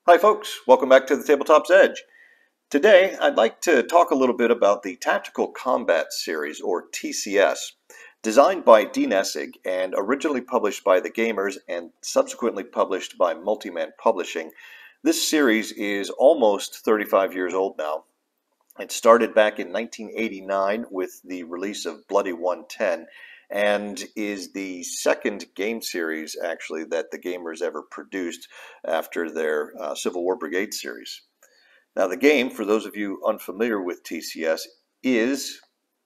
Hi folks, welcome back to the Tabletop's Edge. Today I'd like to talk a little bit about the Tactical Combat Series, or TCS. Designed by Dean Essig and originally published by The Gamers and subsequently published by Multiman Publishing, this series is almost 35 years old now. It started back in 1989 with the release of Bloody 110, and is the second game series actually that the Gamers ever produced after their Civil War Brigade series. Now the game, for those of you unfamiliar with TCS, is,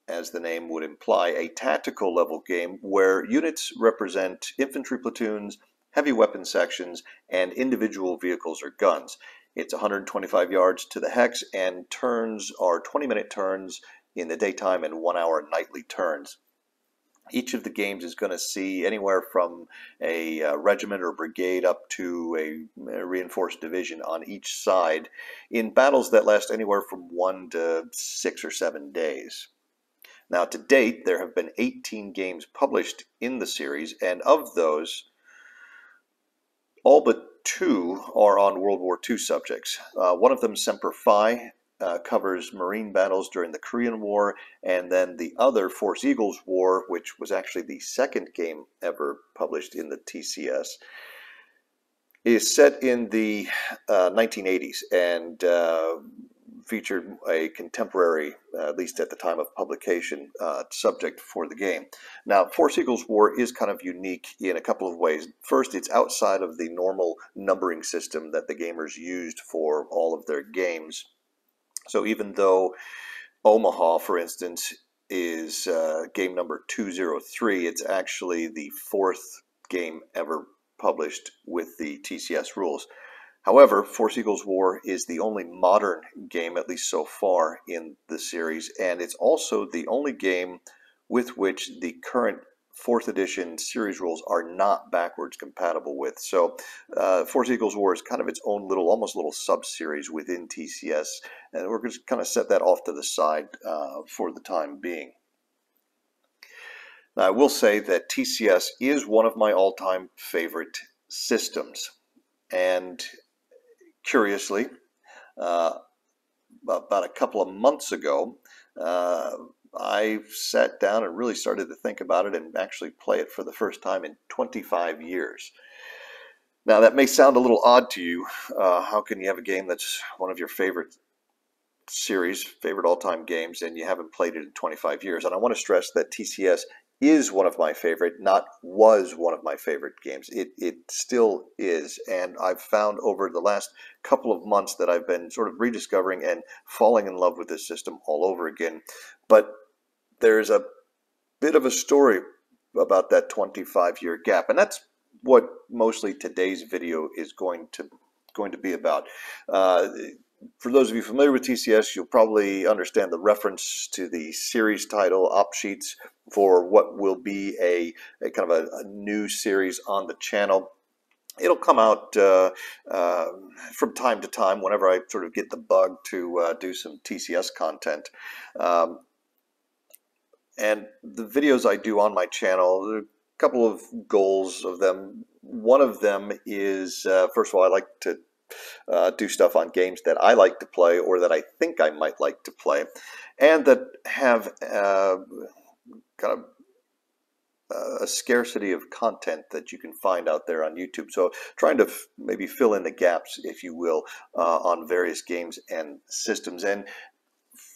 as the name would imply, a tactical level game where units represent infantry platoons, heavy weapon sections, and individual vehicles or guns. It's 125 yards to the hex, and turns are 20-minute turns in the daytime and 1-hour nightly turns. Each of the games is going to see anywhere from a regiment or brigade up to a reinforced division on each side in battles that last anywhere from 1 to 6 or 7 days. Now, to date, there have been 18 games published in the series, and of those, all but 2 are on World War II subjects. One of them, Semper Fi, covers Marine battles during the Korean War, and then the other, Force Eagles War, which was actually the second game ever published in the TCS, is set in the 1980s and featured a contemporary, at least at the time of publication, subject for the game. Now, Force Eagles War is kind of unique in a couple of ways. First, it's outside of the normal numbering system that the Gamers used for all of their games. So even though Omaha, for instance, is game number 203, it's actually the 4th game ever published with the TCS rules. However, Force Eagles War is the only modern game, at least so far, in the series, and it's also the only game with which the current 4th edition series rules are not backwards compatible with. So Force Eagles War is kind of its own little, almost little sub-series within TCS, and we're just kind of set that off to the side for the time being. Now, I will say that TCS is one of my all-time favorite systems, and curiously, about a couple of months ago, I sat down and really started to think about it and actually play it for the first time in 25 years. Now, that may sound a little odd to you. How can you have a game that's one of your favorite series, favorite all-time games, and you haven't played it in 25 years? And I want to stress that TCS is one of my favorite, not was one of my favorite games. It still is, and I've found over the last couple of months that I've been sort of rediscovering and falling in love with this system all over again. But there's a bit of a story about that 25-year gap, and that's what mostly today's video is going to be about. For those of you familiar with TCS, you'll probably understand the reference to the series title op sheets for what will be a kind of a new series on the channel. It'll come out from time to time whenever I sort of get the bug to do some TCS content. And the videos I do on my channel, there are a couple of goals of them. One of them is, first of all, I like to do stuff on games that I like to play or that I think I might like to play, and that have kind of a scarcity of content that you can find out there on YouTube. So trying to maybe fill in the gaps, if you will, on various games and systems. And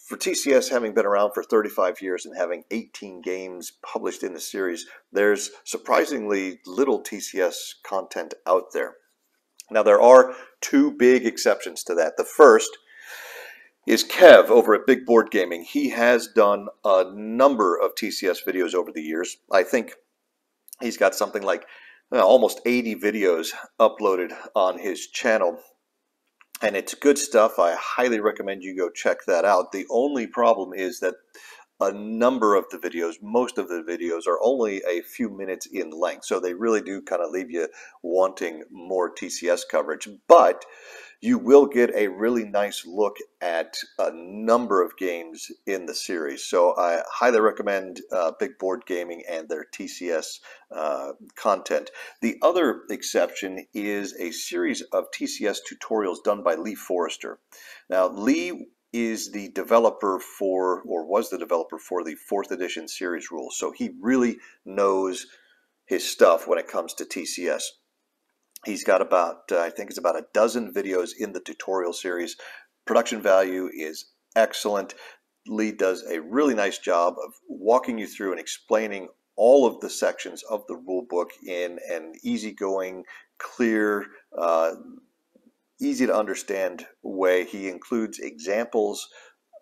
for TCS having been around for 35 years and having 18 games published in the series, there's surprisingly little TCS content out there. Now, there are 2 big exceptions to that. The first is Kev over at Big Board Gaming. He has done a number of TCS videos over the years. I think he's got something like almost 80 videos uploaded on his channel, and it's good stuff. I highly recommend you go check that out. The only problem is that a number of the videos, most of the videos are only a few minutes in length, so they really do kind of leave you wanting more TCS coverage, but you will get a really nice look at a number of games in the series. So I highly recommend Big Board Gaming and their TCS content. The other exception is a series of TCS tutorials done by Lee Forrester. Now, Lee is the developer for, or was the developer for, the 4th edition series rules. So he really knows his stuff when it comes to TCS. He's got about, I think it's about a dozen videos in the tutorial series. Production value is excellent. Lee does a really nice job of walking you through and explaining all of the sections of the rule book in an easygoing, clear, easy to understand way. He includes examples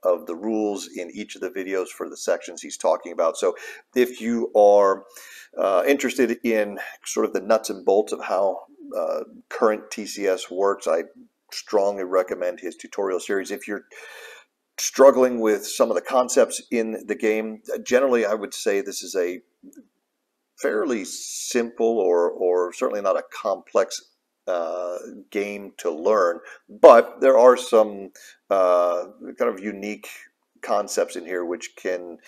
of the rules in each of the videos for the sections he's talking about. So if you are interested in sort of the nuts and bolts of how current TCS works, I strongly recommend his tutorial series. If you're struggling with some of the concepts in the game, generally I would say this is a fairly simple or certainly not a complex game to learn, but there are some kind of unique concepts in here which can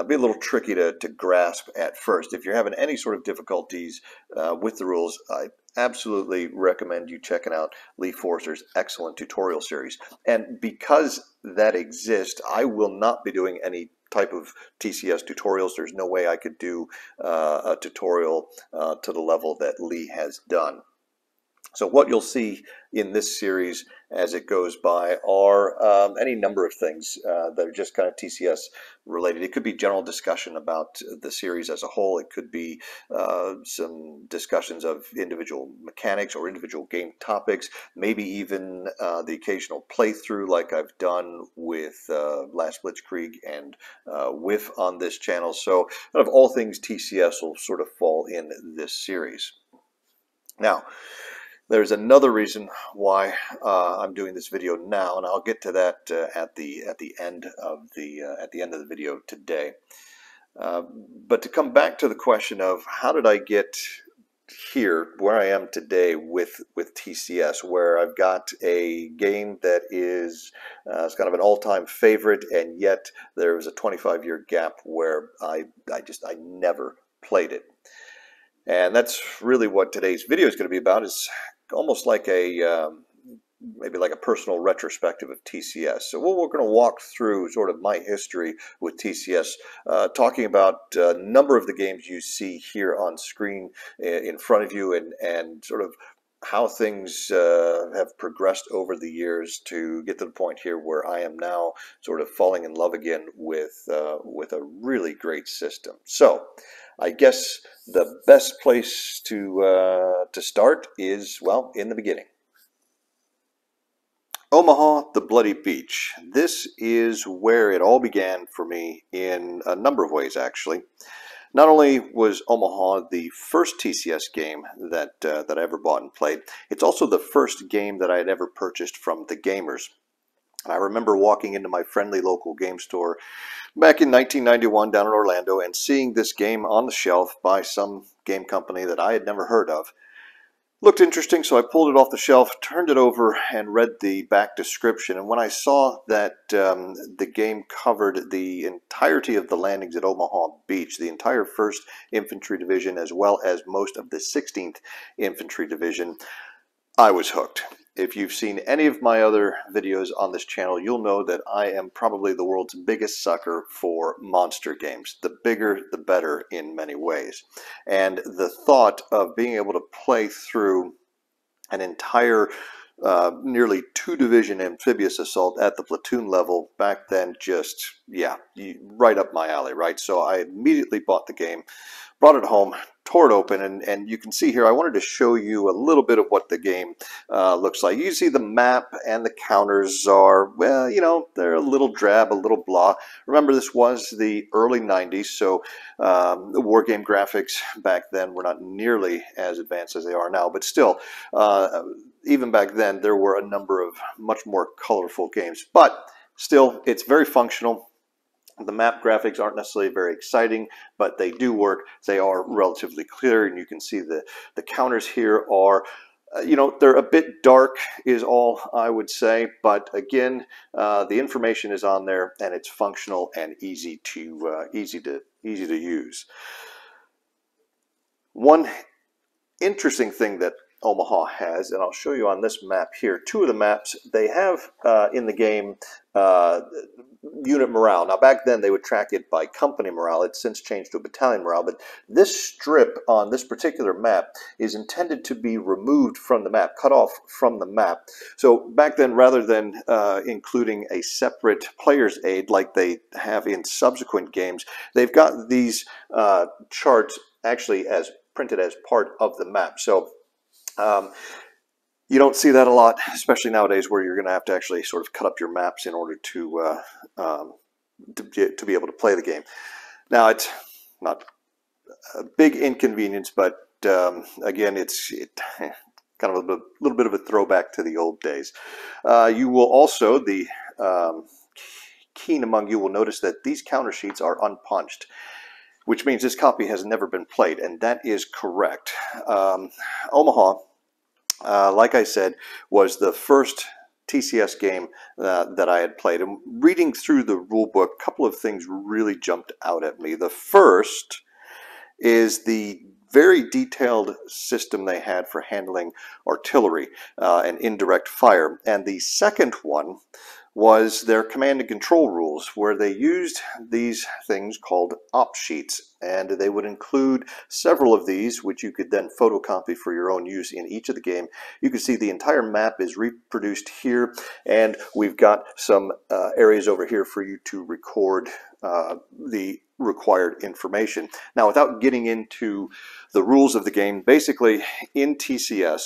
be a little tricky to grasp at first. If you're having any sort of difficulties with the rules, I absolutely recommend you checking out Lee Forrester's excellent tutorial series. And because that exists, I will not be doing any type of TCS tutorials. There's no way I could do a tutorial to the level that Lee has done. So what you'll see in this series as it goes by are any number of things that are just kind of TCS related. It could be general discussion about the series as a whole. It could be some discussions of individual mechanics or individual game topics, maybe even the occasional playthrough like I've done with Last Blitzkrieg and Whiff on this channel. So kind of all things TCS will sort of fall in this series. Now, there's another reason why I'm doing this video now, and I'll get to that at the end of the video today. But to come back to the question of how did I get here where I am today with TCS, where I've got a game that is it's kind of an all-time favorite, and yet there was a 25-year gap where I never played it. And that's really what today's video is going to be about. Is almost like a maybe like a personal retrospective of TCS. So we're going to walk through sort of my history with TCS, talking about a number of the games you see here on screen in front of you, and sort of how things have progressed over the years to get to the point here where I am now sort of falling in love again with a really great system. So I guess the best place to start is, well, in the beginning. Omaha, the Bloody Beach. This is where it all began for me in a number of ways, actually. Not only was Omaha the first TCS game that I ever bought and played, it's also the first game that I had ever purchased from the gamers. And I remember walking into my friendly local game store back in 1991 down in Orlando and seeing this game on the shelf by some game company that I had never heard of. Looked interesting, so I pulled it off the shelf, turned it over, and read the back description. And when I saw that the game covered the entirety of the landings at Omaha Beach, the entire 1st Infantry Division, as well as most of the 16th Infantry Division, I was hooked. If you've seen any of my other videos on this channel, you'll know that I am probably the world's biggest sucker for monster games. The bigger, the better in many ways. And the thought of being able to play through an entire nearly 2-division amphibious assault at the platoon level back then, just, yeah, right up my alley, right? So I immediately bought the game, brought it home, tore it open, and you can see here I wanted to show you a little bit of what the game looks like. You see the map and the counters are, well, you know, they're a little drab, a little blah. Remember, this was the early 90s, so the war game graphics back then were not nearly as advanced as they are now, but still, even back then there were a number of much more colorful games. But still, it's very functional. The map graphics aren't necessarily very exciting, but they do work. They are relatively clear, and you can see the counters here are, they're a bit dark is all I would say, but again, the information is on there, and it's functional and easy to use. One interesting thing that Omaha has, and I'll show you on this map here, two of the maps they have in the game unit morale. Now back then they would track it by company morale. It's since changed to battalion morale, but this strip on this particular map is intended to be removed from the map, cut off from the map. So back then, rather than including a separate player's aid like they have in subsequent games, they've got these charts actually as printed as part of the map. So you don't see that a lot, especially nowadays, where you're going to have to actually sort of cut up your maps in order to be able to play the game. Now, it's not a big inconvenience, but again, it's kind of a little bit of a throwback to the old days. You will also, the keen among you will notice that these counter sheets are unpunched, which means this copy has never been played, and that is correct. Omaha, like I said, was the first TCS game that I had played. And reading through the rule book, a couple of things really jumped out at me. The first is the very detailed system they had for handling artillery and indirect fire. And the second one was their command and control rules, where they used these things called op sheets, and they would include several of these, which you could then photocopy for your own use in each of the game. You can see the entire map is reproduced here, and we've got some areas over here for you to record the required information. Now, without getting into the rules of the game, basically in TCS,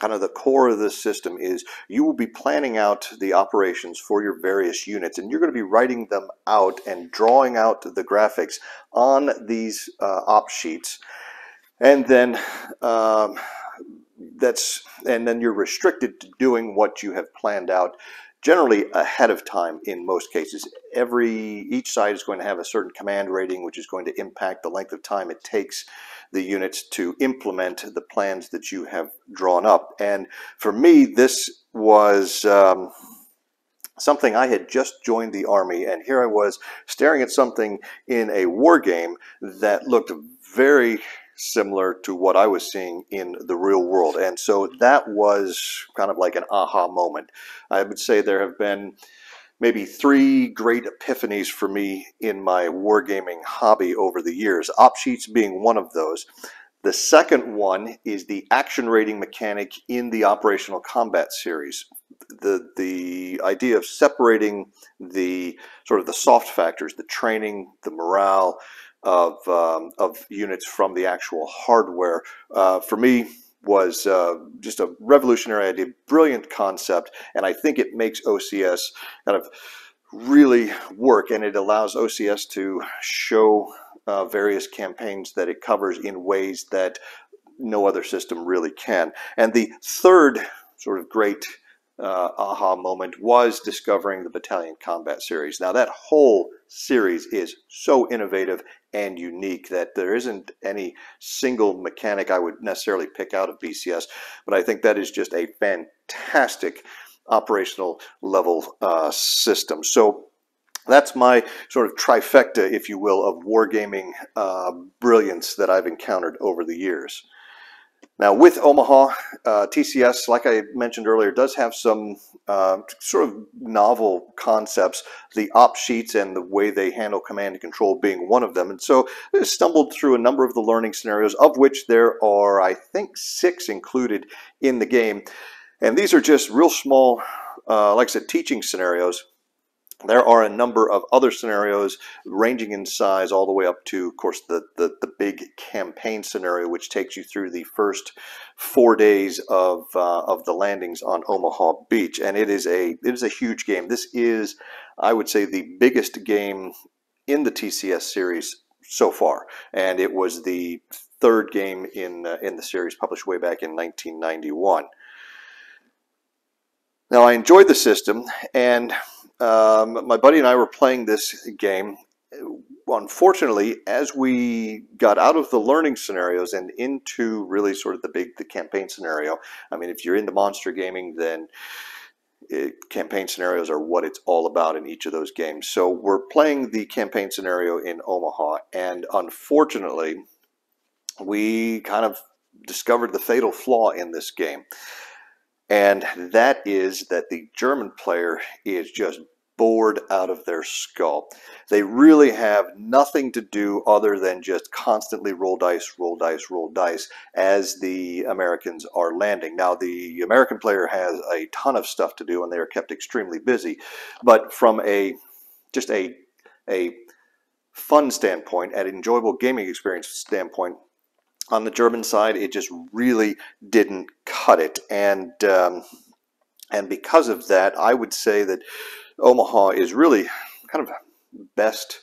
kind of the core of this system is you will be planning out the operations for your various units, and you're going to be writing them out and drawing out the graphics on these op sheets, and then you're restricted to doing what you have planned out, generally ahead of time in most cases. Each side is going to have a certain command rating, which is going to impact the length of time it takes the units to implement the plans that you have drawn up. And for me, this was something. I had just joined the Army, and here I was staring at something in a war game that looked very similar to what I was seeing in the real world. And so that was kind of like an aha moment. I would say there have been maybe 3 great epiphanies for me in my wargaming hobby over the years, op sheets being one of those. The second one is the action rating mechanic in the operational combat series. The idea of separating the sort of the soft factors, the training, the morale of units from the actual hardware, for me was just a revolutionary idea, brilliant concept, and I think it makes OCS kind of really work, and it allows OCS to show various campaigns that it covers in ways that no other system really can. And the third sort of great aha moment was discovering the Battalion Combat Series. Now, that whole series is so innovative and unique that there isn't any single mechanic I would necessarily pick out of BCS, but I think that is just a fantastic operational level system. So that's my sort of trifecta, if you will, of wargaming brilliance that I've encountered over the years. Now, with Omaha, TCS, like I mentioned earlier, does have some sort of novel concepts, the op sheets and the way they handle command and control being one of them. And so I stumbled through a number of the learning scenarios, of which there are, I think, 6 included in the game. And these are just real small, like I said, teaching scenarios. There are a number of other scenarios ranging in size all the way up to, of course, the big campaign scenario, which takes you through the first 4 days of the landings on Omaha Beach. And it is a huge game. This is, I would say, the biggest game in the TCS series so far, and it was the 3rd game in the series, published way back in 1991. Now, I enjoyed the system, and my buddy and I were playing this game. Unfortunately, as we got out of the learning scenarios and into really sort of the campaign scenario, I mean, if you're into monster gaming, then campaign scenarios are what it's all about in each of those games. So we're playing the campaign scenario in Omaha, and unfortunately, we kind of discovered the fatal flaw in this game. And that is that the German player is just bored out of their skull. They really have nothing to do other than just constantly roll dice, roll dice, roll dice as the Americans are landing. Now, the American player has a ton of stuff to do and they are kept extremely busy. But from just a fun standpoint, an enjoyable gaming experience standpoint, on the German side, it just really didn't cut it. And because of that, I would say that Omaha is really kind of best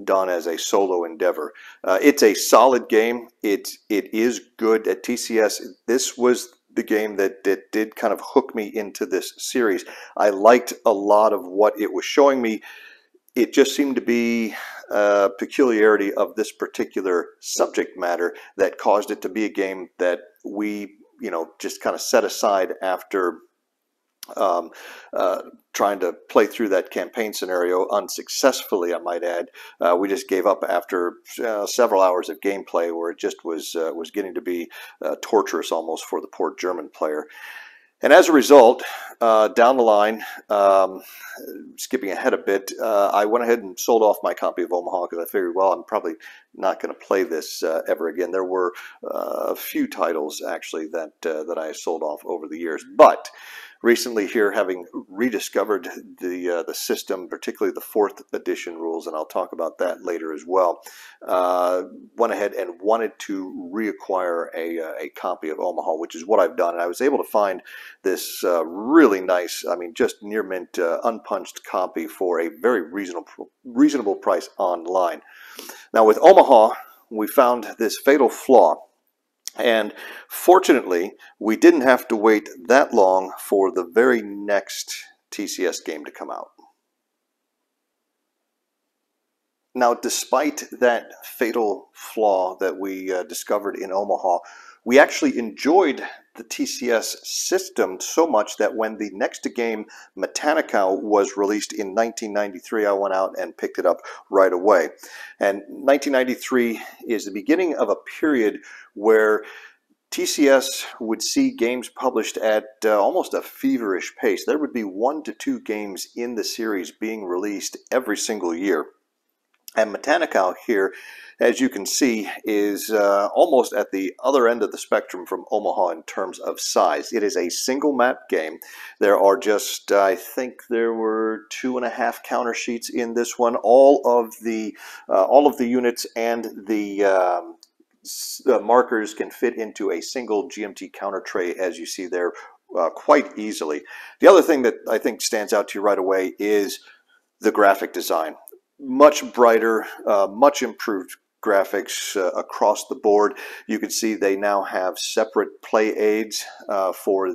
done as a solo endeavor. It's a solid game. It is good at TCS. This was the game that did kind of hook me into this series. I liked a lot of what it was showing me. It just seemed to be a peculiarity of this particular subject matter that caused it to be a game that we, just kind of set aside after trying to play through that campaign scenario unsuccessfully, I might add. We just gave up after several hours of gameplay, where it just was getting to be torturous almost for the poor German player. And as a result, down the line, skipping ahead a bit, I went ahead and sold off my copy of Omaha because I figured, well, I'm probably not going to play this ever again. There were a few titles, actually, that I sold off over the years. But recently here, having rediscovered the system, particularly the 4th edition rules, and I'll talk about that later as well, went ahead and wanted to reacquire a copy of Omaha, which is what I've done. And I was able to find this really nice, I mean, just near mint, unpunched copy for a very reasonable price online. Now with Omaha, we found this fatal flaw. And fortunately, we didn't have to wait that long for the very next TCS game to come out. Now, despite that fatal flaw that we discovered in Omaha, we actually enjoyed the TCS system so much that when the next game, Metanica, was released in 1993, I went out and picked it up right away. And 1993 is the beginning of a period where TCS would see games published at almost a feverish pace. There would be 1 to 2 games in the series being released every single year. And Metanica here, as you can see, is almost at the other end of the spectrum from Omaha in terms of size. It is a single map game. There are just, I think there were 2.5 counter sheets in this one. All of the units and the markers can fit into a single GMT counter tray, as you see there, quite easily. The other thing that I think stands out to you right away is the graphic design. Much brighter, much improved graphics across the board. You can see they now have separate play aids for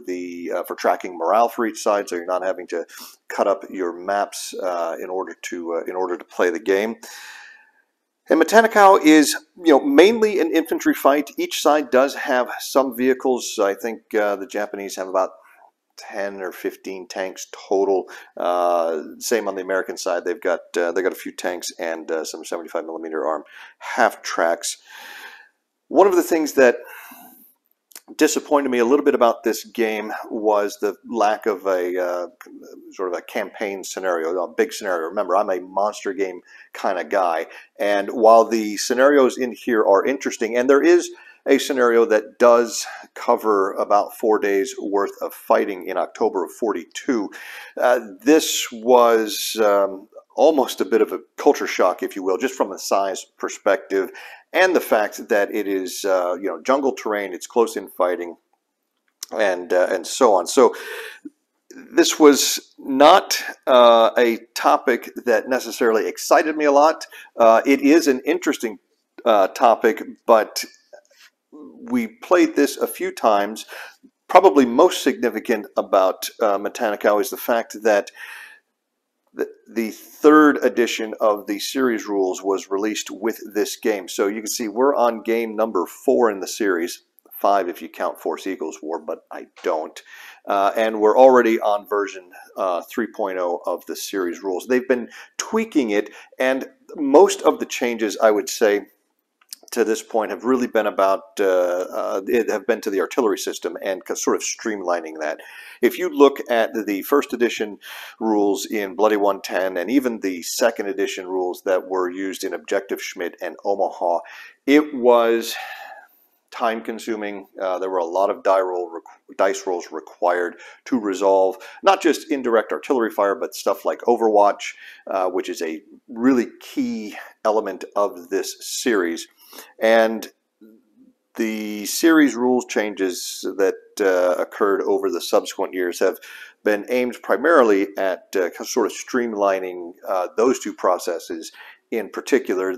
tracking morale for each side, so you're not having to cut up your maps in order to play the game. And Metanica is, mainly an infantry fight. Each side does have some vehicles. I think the Japanese have about 10 or 15 tanks total. Same on the American side. They got a few tanks and some 75mm arm half tracks. One of the things that disappointed me a little bit about this game was the lack of a sort of a campaign scenario, a big scenario. Remember, I'm a monster game kind of guy, and while the scenarios in here are interesting, and there is a scenario that does cover about 4 days worth of fighting in October of '42, this was almost a bit of a culture shock, if you will, just from a size perspective, and the fact that it is jungle terrain, it's close-in fighting, and so on. So this was not a topic that necessarily excited me a lot. It is an interesting topic, but we played this a few times. Probably most significant about Metanica is the fact that the third edition of the series rules was released with this game. So you can see we're on game number 4 in the series, 5 if you count Force Eagles War, but I don't. And we're already on version 3.0 of the series rules. They've been tweaking it, and most of the changes, I would say, to this point have really been about have been to the artillery system and sort of streamlining that. If you look at the first edition rules in Bloody 110 and even the second edition rules that were used in Objective Schmidt and Omaha, it was time consuming. There were a lot of dice rolls required to resolve not just indirect artillery fire, but stuff like Overwatch, which is a really key element of this series. And the series rules changes that occurred over the subsequent years have been aimed primarily at sort of streamlining those two processes in particular.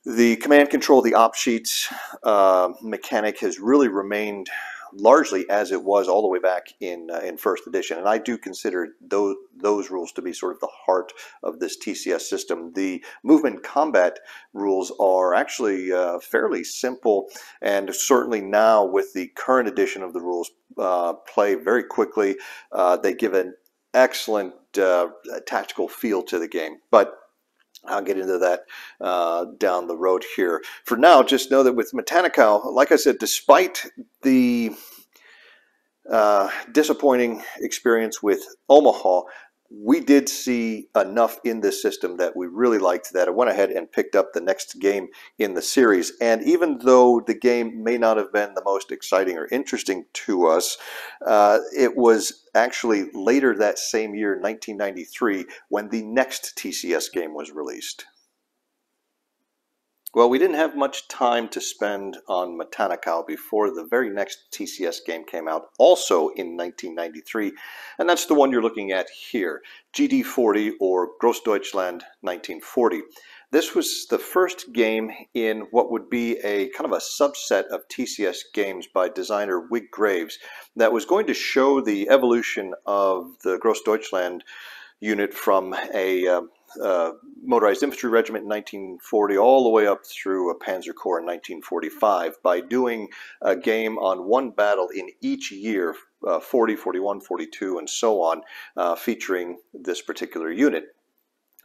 The command control, the op sheets mechanic has really remained largely as it was all the way back in first edition, and I do consider those rules to be sort of the heart of this TCS system. The movement combat rules are actually fairly simple, and certainly now with the current edition of the rules play very quickly. They give an excellent tactical feel to the game, but I'll get into that down the road here. For now, just know that with Metanica, like I said, despite the disappointing experience with Omaha, we did see enough in this system that we really liked that I went ahead and picked up the next game in the series. And even though the game may not have been the most exciting or interesting to us, it was actually later that same year, 1993, when the next TCS game was released. Well, we didn't have much time to spend on Metanica before the very next TCS game came out, also in 1993, and that's the one you're looking at here, GT40 or Großdeutschland 1940. This was the first game in what would be a kind of a subset of TCS games by designer Wig Graves that was going to show the evolution of the Großdeutschland unit from a motorized infantry regiment in 1940 all the way up through a Panzer Corps in 1945 by doing a game on one battle in each year, 40, 41, 42, and so on, featuring this particular unit.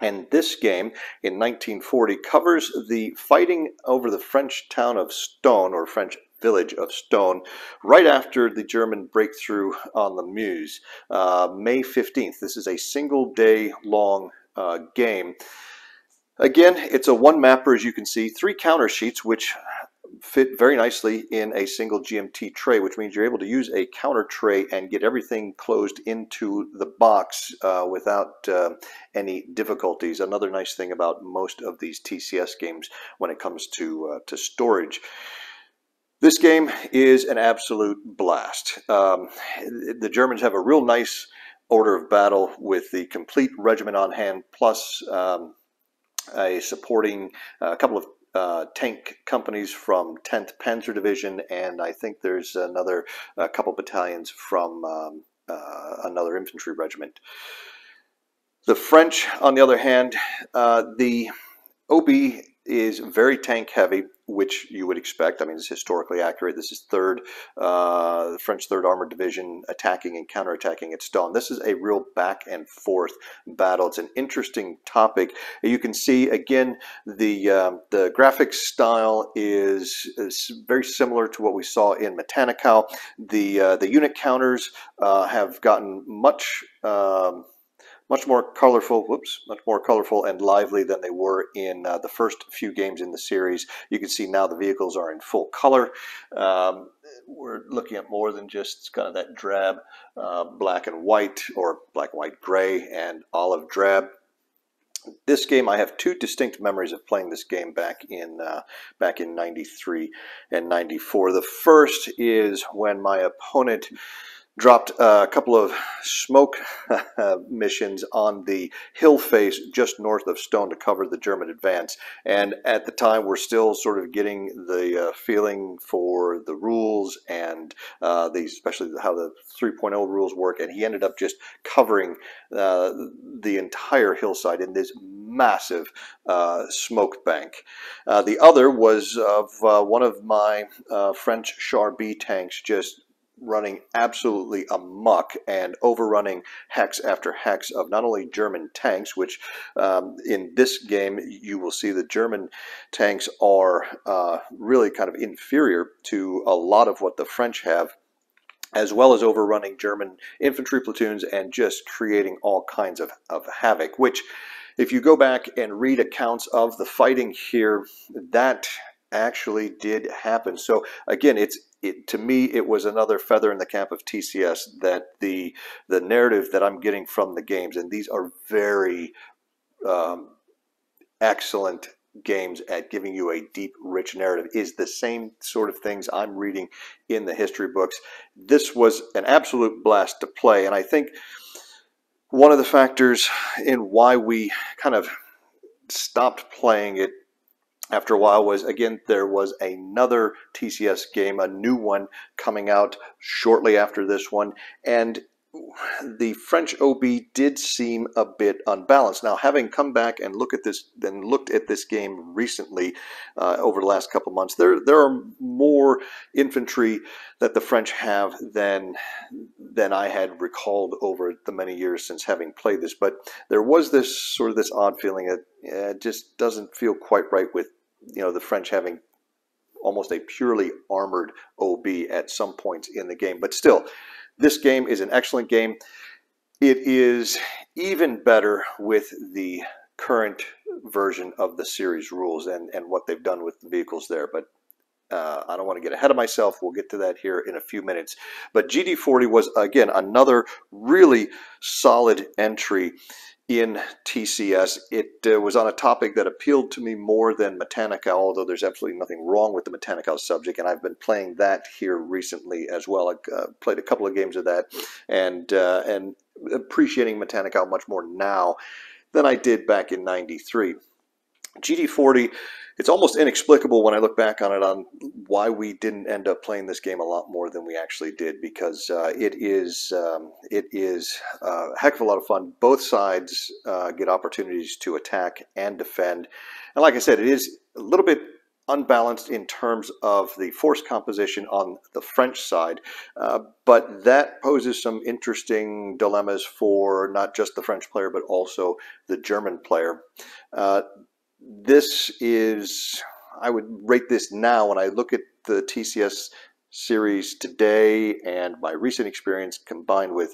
And this game in 1940 covers the fighting over the French town of Stone, or French village of Stone, right after the German breakthrough on the Meuse, May 15th. This is a single day long game. Again, it's a one mapper, as you can see, 3 counter sheets which fit very nicely in a single GMT tray, which means you're able to use a counter tray and get everything closed into the box without any difficulties. Another nice thing about most of these TCS games when it comes to storage. This game is an absolute blast. The Germans have a real nice order of battle with the complete regiment on hand, plus a supporting couple of tank companies from 10th Panzer Division, and I think there's another couple battalions from another infantry regiment. The French, on the other hand, the OB is very tank heavy, which you would expect. I mean, it's historically accurate. This is the French 3rd Armored Division attacking and counterattacking at Stone. This is a real back and forth battle. It's an interesting topic. You can see, again, the graphics style is very similar to what we saw in Metanica. The unit counters have gotten much more colorful, much more colorful and lively than they were in the first few games in the series. You can see now the vehicles are in full color. We're looking at more than just kind of that drab black and white, or black, white, gray, and olive drab. This game, I have 2 distinct memories of playing this game back in 93 and 94. The first is when my opponent dropped a couple of smoke missions on the hill face just north of Stone to cover the German advance. And at the time, we're still sort of getting the feeling for the rules and especially how the 3.0 rules work. And he ended up just covering the entire hillside in this massive smoke bank. The other was of one of my French Char B tanks just running absolutely amok and overrunning hex after hex of not only German tanks, which in this game you will see the German tanks are really kind of inferior to a lot of what the French have, as well as overrunning German infantry platoons and just creating all kinds of havoc, which if you go back and read accounts of the fighting here, that actually did happen. So again, to me, it was another feather in the cap of TCS that the narrative that I'm getting from the games, and these are very excellent games at giving you a deep, rich narrative, is the same sort of things I'm reading in the history books. This was an absolute blast to play, and I think one of the factors in why we kind of stopped playing it after a while was, again, there was another TCS game, a new one coming out shortly after this one, and the French OB did seem a bit unbalanced. Now, having come back and looked at this game recently over the last couple months, there are more infantry that the French have than I had recalled over the many years since having played this. But there was this odd feeling that it just doesn't feel quite right with the French having almost a purely armored OB at some points in the game. But still, this game is an excellent game. It is even better with the current version of the series rules and what they've done with the vehicles there. But I don't want to get ahead of myself. We'll get to that here in a few minutes. But GT40 was, again, another really solid entry in TCS. It was on a topic that appealed to me more than Metanica, although there's absolutely nothing wrong with the Metanica subject, and I've been playing that here recently as well. I played a couple of games of that and appreciating Metanica much more now than I did back in '93. GT40, it's almost inexplicable when I look back on it on why we didn't end up playing this game a lot more than we actually did, because it is a heck of a lot of fun. Both sides get opportunities to attack and defend, and like I said, it is a little bit unbalanced in terms of the force composition on the French side, but that poses some interesting dilemmas for not just the French player but also the German player. This is, I would rate this now when I look at the TCS series today and my recent experience combined with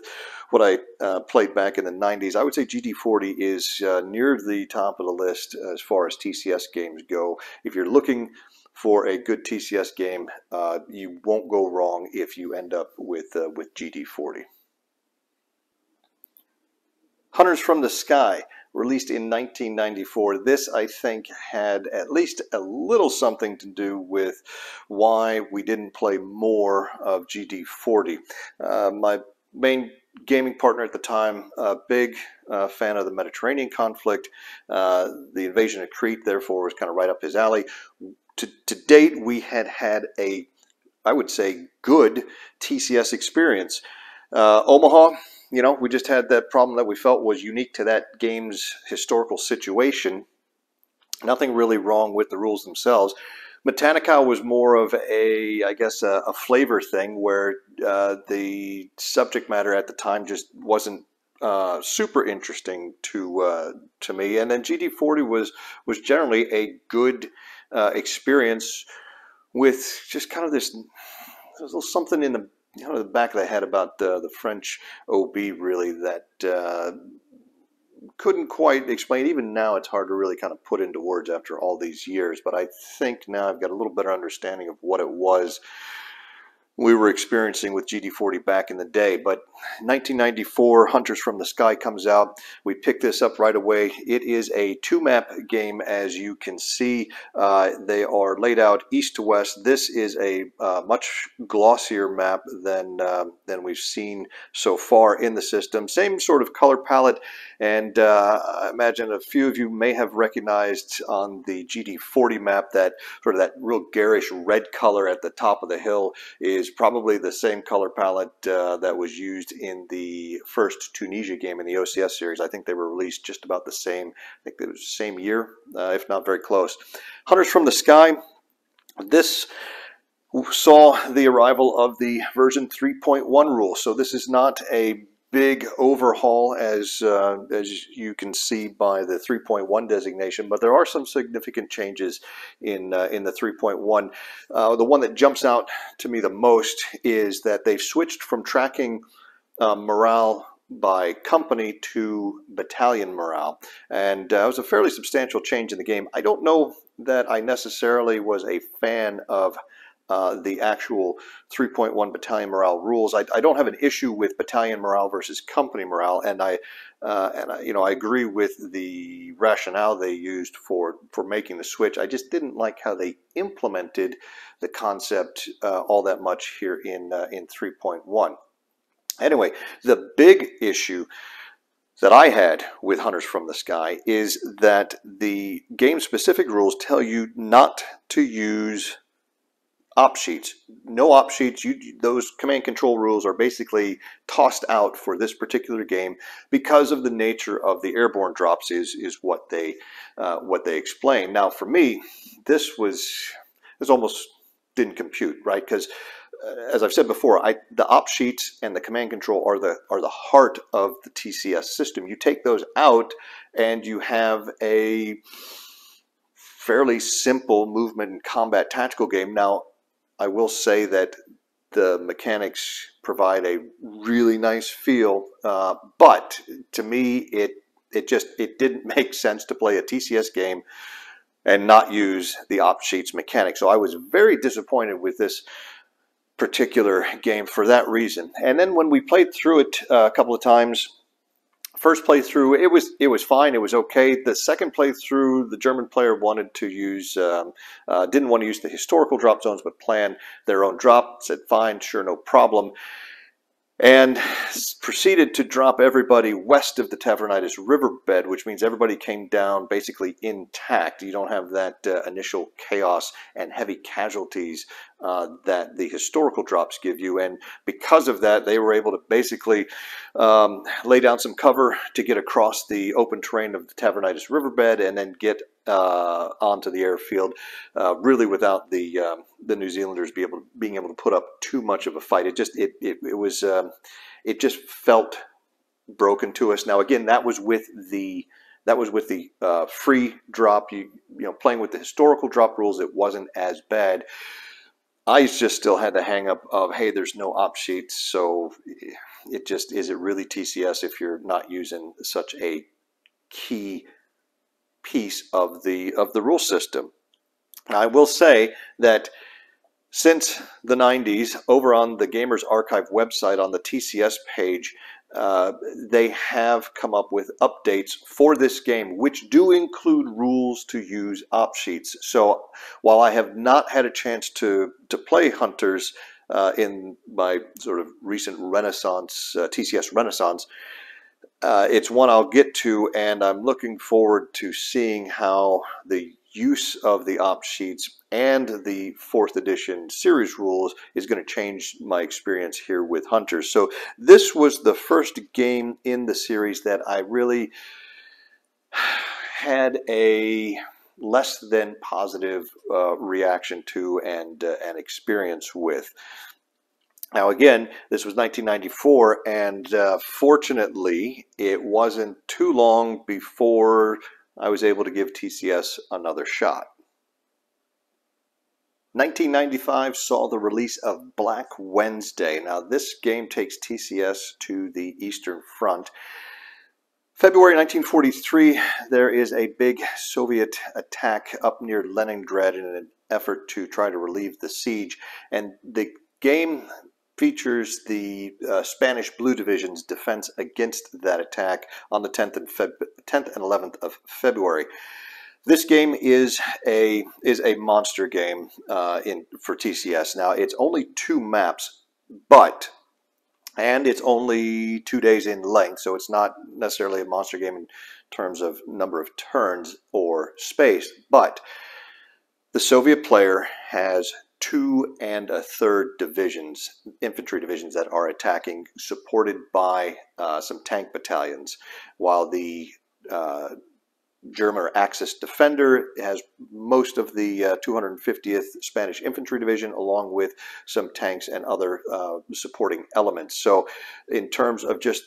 what I played back in the 90s, I would say GT40 is near the top of the list as far as TCS games go. If you're looking for a good TCS game, you won't go wrong if you end up with GT40. Hunters from the Sky, released in 1994. This, I think, had at least a little something to do with why we didn't play more of GT40. My main gaming partner at the time, a big fan of the Mediterranean conflict. The invasion of Crete, therefore, was kind of right up his alley. To date, we had a, I would say, good TCS experience. Omaha, we just had that problem that we felt was unique to that game's historical situation. Nothing really wrong with the rules themselves. Metanica was more of I guess, a flavor thing where the subject matter at the time just wasn't super interesting to me. And then GT40 was generally a good experience with just kind of this little something in the back of the head about the French OB, really, that couldn't quite explain. Even now, it's hard to really kind of put into words after all these years, but I think now I've got a little better understanding of what it was we were experiencing with GT40 back in the day. But 1994, Hunters from the Sky comes out. We pick this up right away. It is a two-map game, as you can see. They are laid out east to west. This is a much glossier map than we've seen so far in the system. Same sort of color palette, and I imagine a few of you may have recognized on the GT40 map that sort of that real garish red color at the top of the hill is probably the same color palette that was used in the first Tunisia game in the OCS series. I think they were released just about the same, I think it was the same year, if not very close. Hunters from the Sky, this saw the arrival of the version 3.1 rule. So this is not a big overhaul as you can see by the 3.1 designation, but there are some significant changes in the 3.1. The one that jumps out to me the most is that they've switched from tracking morale by company to battalion morale, and it was a fairly substantial change in the game. I don't know that I necessarily was a fan of the actual 3.1 battalion morale rules. I don't have an issue with battalion morale versus company morale, and I agree with the rationale they used for making the switch. I just didn't like how they implemented the concept all that much here in 3.1. Anyway, the big issue that I had with Hunters from the Sky is that the game-specific rules tell you not to use op sheets. No op sheets. Those command control rules are basically tossed out for this particular game because of the nature of the airborne drops is what they explain. Now, for me, this almost didn't compute, right? Because as I've said before, the op sheets and the command control are the heart of the TCS system. You take those out, and you have a fairly simple movement and combat tactical game. Now, I will say that the mechanics provide a really nice feel, but to me, it didn't make sense to play a TCS game and not use the op sheets mechanic. So I was very disappointed with this particular game for that reason. And then when we played through it a couple of times, first playthrough, it was fine. It was okay. The second playthrough, the German player wanted to use, didn't want to use the historical drop zones, but plan their own drop. Said fine, sure, no problem, and proceeded to drop everybody west of the Tavernidis riverbed, which means everybody came down basically intact. You don't have that initial chaos and heavy casualties that the historical drops give you, and because of that, they were able to basically lay down some cover to get across the open terrain of the Tavernidis riverbed and then get onto the airfield, really without the New Zealanders being able to put up too much of a fight. It just felt broken to us. Now again, that was with the free drop. You know, playing with the historical drop rules, it wasn't as bad. I just still had the hang up of, hey, there's no op sheets, so is it really TCS if you're not using such a key piece of the rule system? Now, I will say that since the 90s, over on the Gamers Archive website on the TCS page, they have come up with updates for this game, which do include rules to use op sheets. So while I have not had a chance to play Hunters in my sort of recent Renaissance, TCS Renaissance, it's one I'll get to, and I'm looking forward to seeing how the use of the op sheets and the 4th edition series rules is going to change my experience here with Hunters. So this was the first game in the series that I really had a less than positive reaction to and experience with. Now again, this was 1994, and fortunately it wasn't too long before I was able to give TCS another shot. 1995 saw the release of Black Wednesday. Now this game takes TCS to the Eastern Front. February 1943, there is a big Soviet attack up near Leningrad in an effort to try to relieve the siege, and the game features the Spanish Blue Division's defense against that attack on the 10th and 11th of February. This game is a monster game for TCS. Now, it's only 2 maps, and it's only 2 days in length, so it's not necessarily a monster game in terms of number of turns or space, but the Soviet player has 2 1/3 divisions, infantry divisions, that are attacking, supported by some tank battalions, while the German Axis defender has most of the 250th Spanish Infantry Division, along with some tanks and other supporting elements. So in terms of just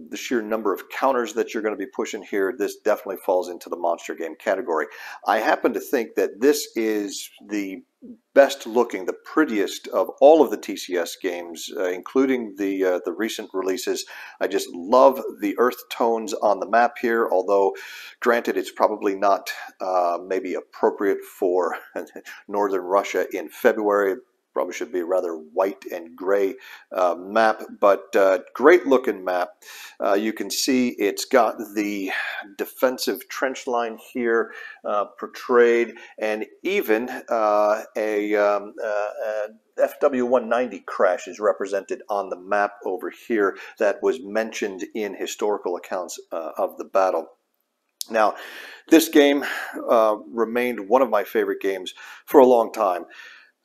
the sheer number of counters that you're going to be pushing here, this definitely falls into the monster game category. I happen to think that this is the best looking, the prettiest of all of the TCS games, including the recent releases. I just love the earth tones on the map here, although granted it's probably not maybe appropriate for northern Russia in February. Probably should be a rather white and gray map, but great looking map. You can see it's got the defensive trench line here portrayed, and even a FW-190 crash is represented on the map over here that was mentioned in historical accounts of the battle. Now, this game remained one of my favorite games for a long time.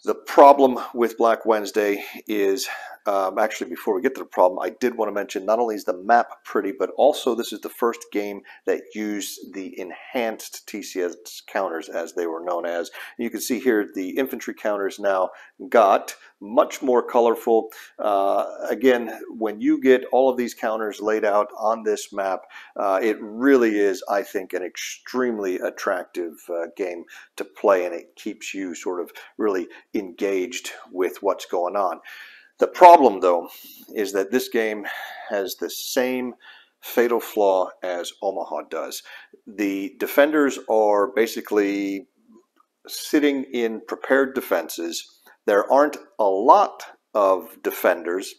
The problem with Black Wednesday is, actually before we get to the problem, I did want to mention not only is the map pretty, but also this is the first game that used the enhanced TCS counters, as they were known as. And you can see here the infantry counters now got much more colorful. Again, when you get all of these counters laid out on this map, it really is, I think, an extremely attractive game to play, and it keeps you sort of really engaged with what's going on. The problem, though, is that this game has the same fatal flaw as Omaha does. The defenders are basically sitting in prepared defenses. There aren't a lot of defenders,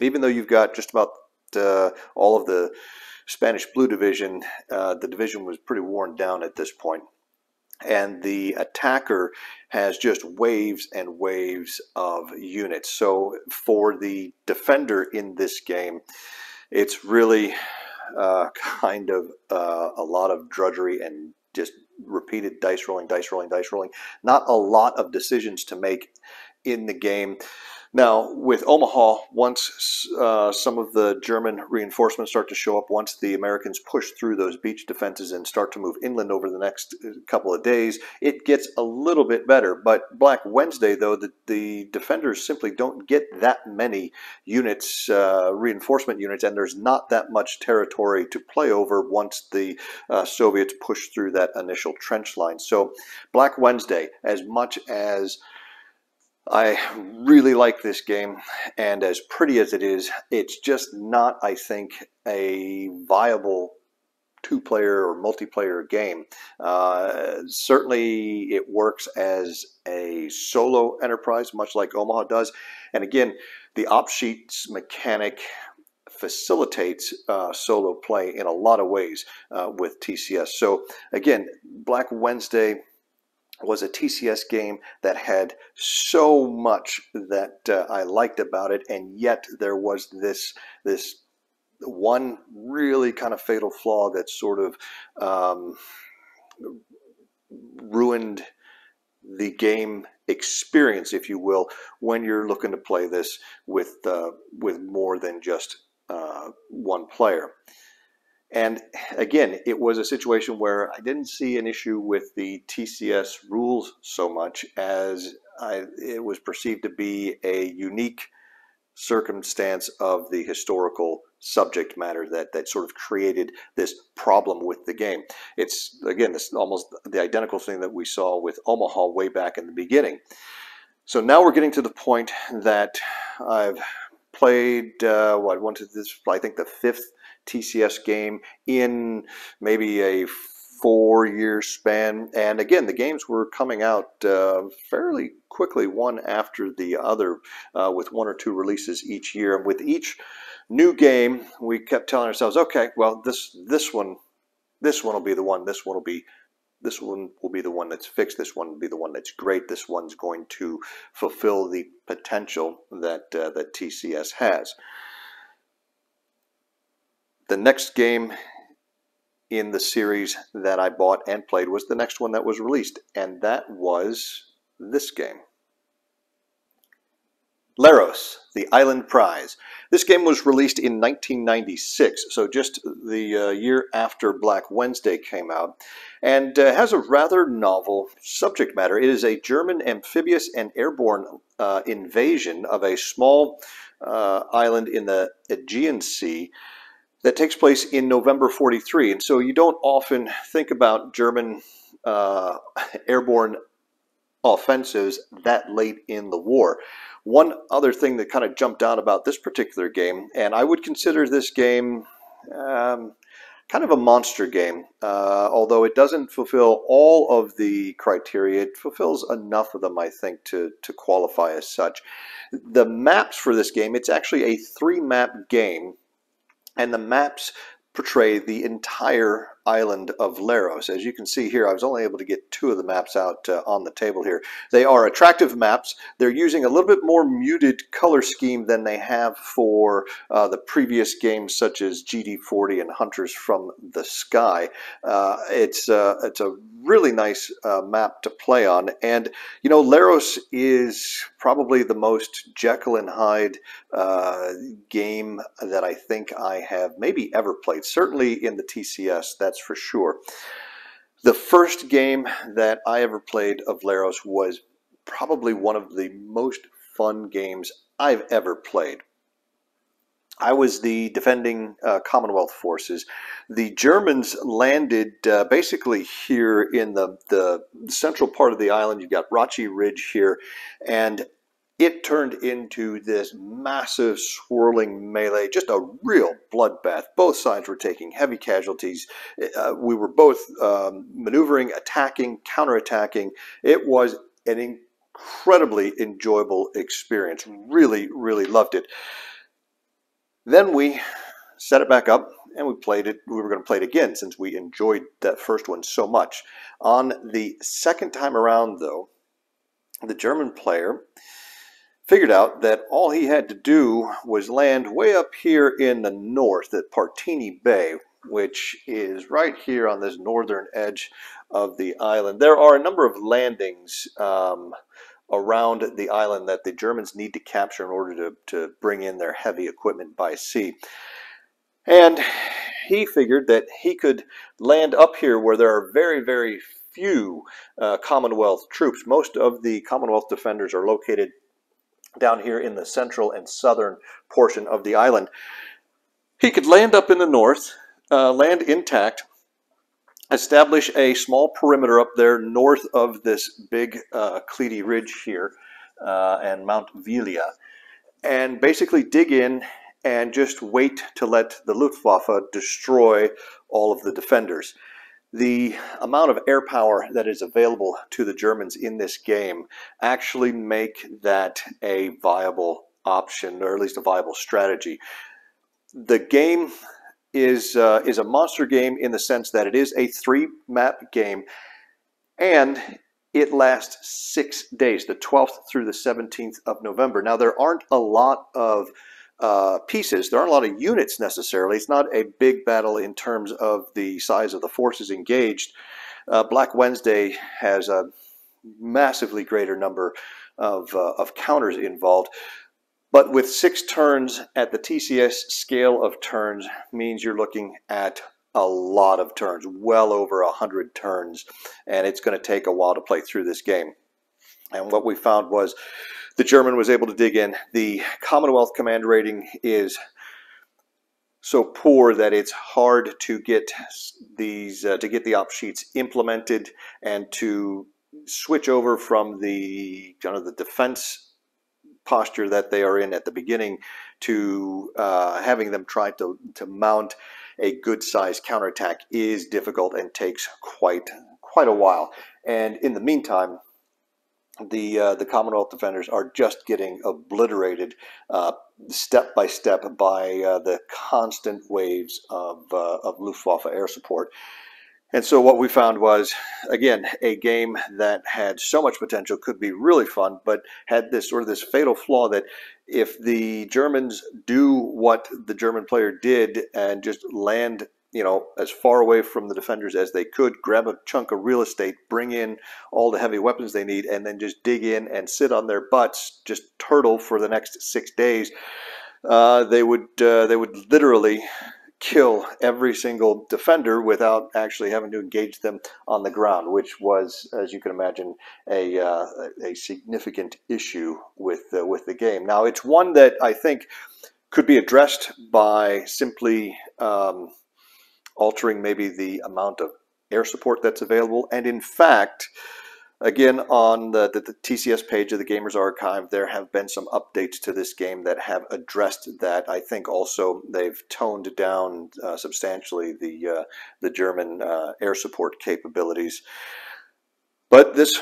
even though you've got just about all of the Spanish Blue Division. The division was pretty worn down at this point. And the attacker has just waves and waves of units. So for the defender in this game, it's really kind of a lot of drudgery and just repeated dice rolling, dice rolling, dice rolling. Not a lot of decisions to make in the game. Now, with Omaha, once some of the German reinforcements start to show up, once the Americans push through those beach defenses and start to move inland over the next couple of days, it gets a little bit better. But Black Wednesday, though, the defenders simply don't get that many units, reinforcement units, and there's not that much territory to play over once the Soviets push through that initial trench line. So Black Wednesday, as much as I really like this game, and as pretty as it is, it's just not, I think, a viable 2-player or multiplayer game. Certainly it works as a solo enterprise, much like Omaha does. And again, the op-sheets mechanic facilitates solo play in a lot of ways with TCS. So again, Black Wednesday was a TCS game that had so much that I liked about it, and yet there was this one really kind of fatal flaw that sort of ruined the game experience, if you will, when you're looking to play this with more than just one player. And again, it was a situation where I didn't see an issue with the TCS rules so much as it was perceived to be a unique circumstance of the historical subject matter that sort of created this problem with the game. It's, again, this almost the identical thing that we saw with Omaha way back in the beginning. So now we're getting to the point that I've played, I think the 5th TCS game in maybe a 4-year span. And again, the games were coming out fairly quickly, one after the other, with 1 or 2 releases each year. And with each new game, we kept telling ourselves, okay, well, this one will be the one. This one will be the one that's fixed. This one will be the one that's great. This one's going to fulfill the potential that that TCS has. The next game in the series that I bought and played was the next one that was released, and that was this game. Laros, the Island Prize. This game was released in 1996, so just the year after Black Wednesday came out, and has a rather novel subject matter. It is a German amphibious and airborne invasion of a small island in the Aegean Sea that takes place in November 43. And so you don't often think about German airborne offensives that late in the war. One other thing that kind of jumped out about this particular game, and I would consider this game kind of a monster game, although it doesn't fulfill all of the criteria. It fulfills enough of them, I think, to qualify as such. The maps for this game, it's actually a 3-map game, and the maps portray the entire island of Laros. As you can see here, I was only able to get 2 of the maps out on the table here. They are attractive maps. They're using a little bit more muted color scheme than they have for the previous games such as GT40 and Hunters from the Sky. It's a really nice map to play on, and you know, Laros is probably the most Jekyll and Hyde game that I think I have maybe ever played, certainly in the TCS, that's for sure. The first game that I ever played of Laros was probably one of the most fun games I've ever played. I was the defending Commonwealth forces. The Germans landed basically here in the central part of the island. You've got Rachi Ridge here, and it turned into this massive swirling melee, just a real bloodbath. Both sides were taking heavy casualties. We were both maneuvering, attacking, counterattacking. It was an incredibly enjoyable experience. Really, really loved it. Then we set it back up and we played it. We were going to play it again since we enjoyed that first one so much. On the second time around, though, the German player figured out that all he had to do was land way up here in the north at Partini Bay, which is right here on this northern edge of the island. There are a number of landings around the island that the Germans need to capture in order to bring in their heavy equipment by sea. And he figured that he could land up here where there are very, very few Commonwealth troops. Most of the Commonwealth defenders are located down here in the central and southern portion of the island. He could land up in the north, land intact, establish a small perimeter up there north of this big Cleety Ridge here and Mount Velia, and basically dig in and just wait to let the Luftwaffe destroy all of the defenders. The amount of air power that is available to the Germans in this game actually make that a viable option, or at least a viable strategy. The game is a monster game in the sense that it is a 3-map game, and it lasts 6 days, the 12th through the 17th of November. Now, there aren't a lot of pieces. There aren't a lot of units necessarily. It's not a big battle in terms of the size of the forces engaged. Black Wednesday has a massively greater number of counters involved. But with 6 turns at the TCS scale of turns means you're looking at a lot of turns, well over 100 turns, and it's going to take a while to play through this game. And what we found was the German was able to dig in. The Commonwealth command rating is so poor that it's hard to get these to get the op sheets implemented and to switch over from the kind of the defense posture that they are in at the beginning to having them try to mount a good-sized counterattack is difficult and takes quite a while. And in the meantime, the Commonwealth defenders are just getting obliterated step by step by the constant waves of Luftwaffe air support. And so what we found was, again, a game that had so much potential, could be really fun, but had this sort of this fatal flaw that if the Germans do what the German player did and just land, you know, as far away from the defenders as they could, grab a chunk of real estate, bring in all the heavy weapons they need, and then just dig in and sit on their butts, just turtle for the next 6 days, they would literally kill every single defender without actually having to engage them on the ground, which was, as you can imagine, a significant issue with the game. Now, it's one that I think could be addressed by simply altering maybe the amount of air support that's available. And in fact, again, on the TCS page of the Gamers Archive, there have been some updates to this game that have addressed that. I think also they've toned down substantially the German air support capabilities. But this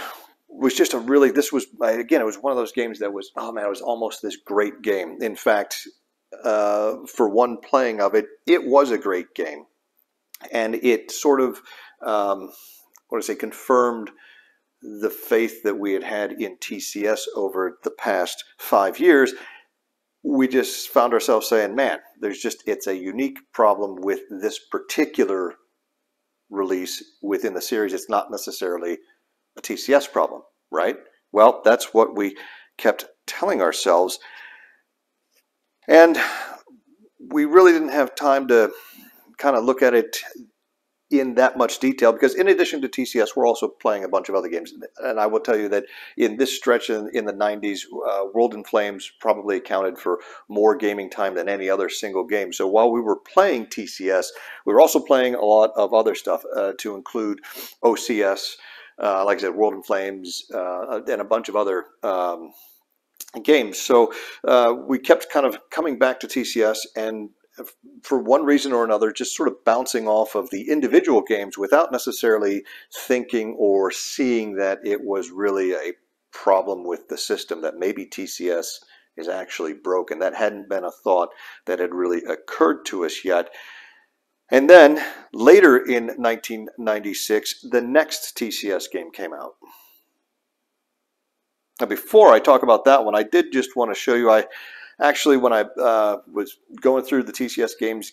was just a really, this was, again, it was one of those games that was, oh man, it was almost this great game. In fact, for one playing of it, it was a great game. And it sort of, confirmed the faith that we had had in TCS over the past 5 years. We just found ourselves saying, man, it's a unique problem with this particular release within the series. It's not necessarily a TCS problem, right? Well, that's what we kept telling ourselves. And we really didn't have time to kind of look at it in that much detail, because in addition to TCS, we're also playing a bunch of other games. And I will tell you that in this stretch in the 90s, World in Flames probably accounted for more gaming time than any other single game. So while we were playing TCS, we were also playing a lot of other stuff, to include OCS, like I said, World in Flames, and a bunch of other games. So we kept kind of coming back to TCS, and for one reason or another, just sort of bouncing off of the individual games without necessarily thinking or seeing that it was really a problem with the system, that maybe TCS is actually broken. That hadn't been a thought that had really occurred to us yet. And then later in 1996, the next TCS game came out. Now, before I talk about that one, I did just want to show you, actually, when I was going through the TCS games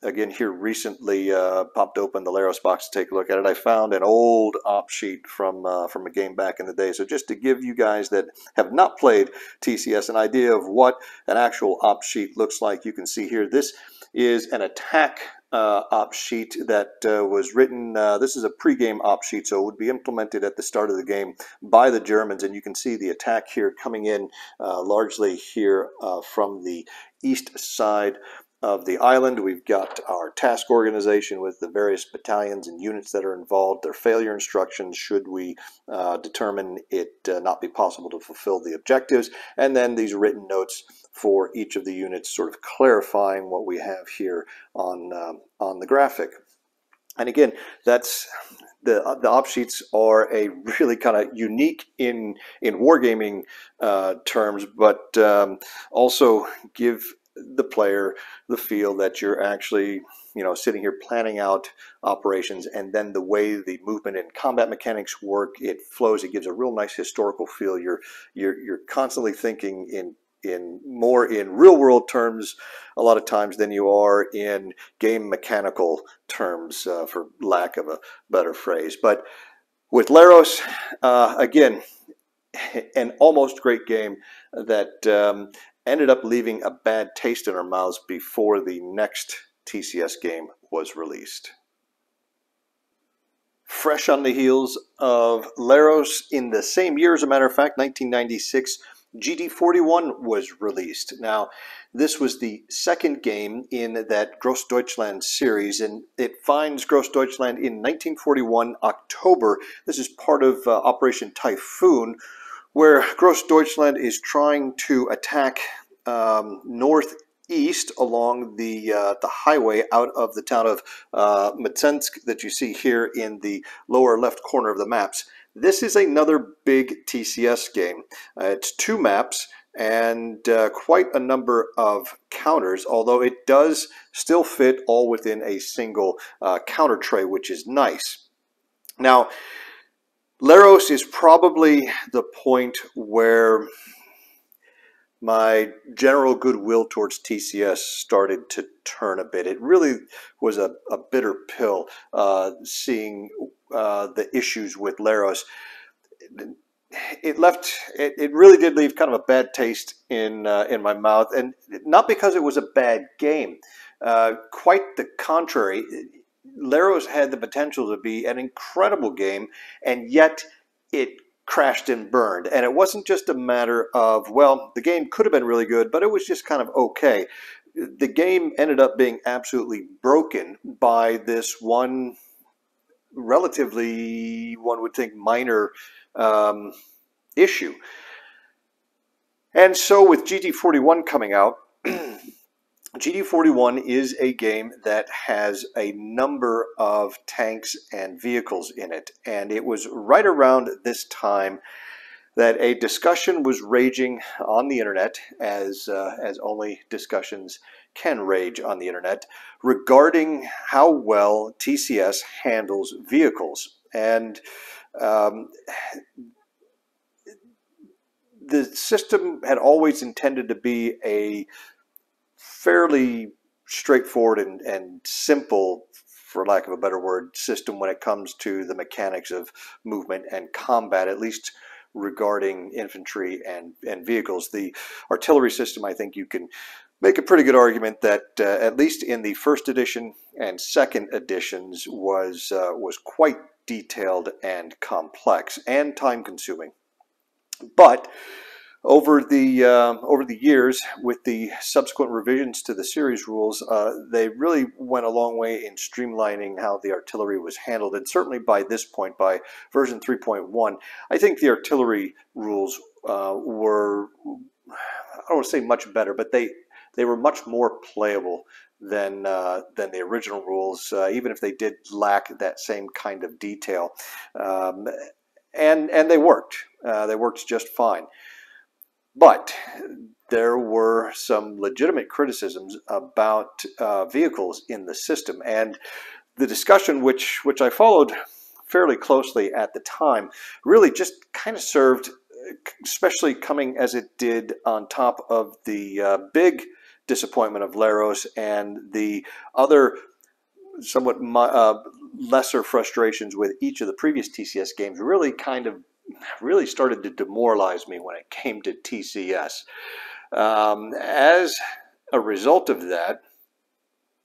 again here recently, popped open the Laros box to take a look at it, I found an old op sheet from a game back in the day. So just to give you guys that have not played TCS an idea of what an actual op sheet looks like, you can see here, this is an attack op sheet that was written, this is a pre-game op sheet, so it would be implemented at the start of the game by the Germans, and you can see the attack here coming in largely here from the east side of the island. We've got our task organization with the various battalions and units that are involved, their failure instructions should we determine it not be possible to fulfill the objectives, and then these written notes for each of the units, sort of clarifying what we have here on the graphic. And again, that's the op sheets are a really kind of unique in wargaming terms, but also give the player the feel that you're actually, you know, sitting here planning out operations, and then the way the movement and combat mechanics work, it flows. It gives a real nice historical feel. You're constantly thinking in more in real world terms a lot of times than you are in game mechanical terms, for lack of a better phrase. But with Laros, again, an almost great game that ended up leaving a bad taste in our mouths before the next TCS game was released. Fresh on the heels of Laros, in the same year, as a matter of fact, 1996, GT41 was released. Now, this was the second game in that Großdeutschland series, and it finds Großdeutschland in 1941 October. This is part of Operation Typhoon, where Gross Deutschland is trying to attack northeast along the highway out of the town of Metanica that you see here in the lower left corner of the maps. This is another big TCS game. It's 2 maps and quite a number of counters, although it does still fit all within a single counter tray, which is nice. Now, Laros is probably the point where my general goodwill towards TCS started to turn a bit. It really was a bitter pill seeing the issues with Laros. It really did leave kind of a bad taste in my mouth, and not because it was a bad game. Quite the contrary. Laros had the potential to be an incredible game, and yet it crashed and burned. And it wasn't just a matter of, well, the game could have been really good, but it was just kind of okay. The game ended up being absolutely broken by this one relatively, one would think, minor issue. And so with GT41 coming out, GT41 is a game that has a number of tanks and vehicles in it, and it was right around this time that a discussion was raging on the internet, as only discussions can rage on the internet, regarding how well TCS handles vehicles. And the system had always intended to be a fairly straightforward and simple, for lack of a better word, system when it comes to the mechanics of movement and combat, at least regarding infantry and vehicles. The artillery system, I think you can make a pretty good argument that at least in the first edition and second editions was quite detailed and complex and time-consuming. But over the years, with the subsequent revisions to the series rules, they really went a long way in streamlining how the artillery was handled. And certainly by this point, by version 3.1, I think the artillery rules were, I don't want to say much better, but they were much more playable than the original rules, even if they did lack that same kind of detail. And they worked. They worked just fine. But there were some legitimate criticisms about vehicles in the system, and the discussion, which I followed fairly closely at the time, really just kind of served, especially coming as it did on top of the big disappointment of Laros and the other somewhat lesser frustrations with each of the previous TCS games, really started to demoralize me when it came to TCS. As a result of that,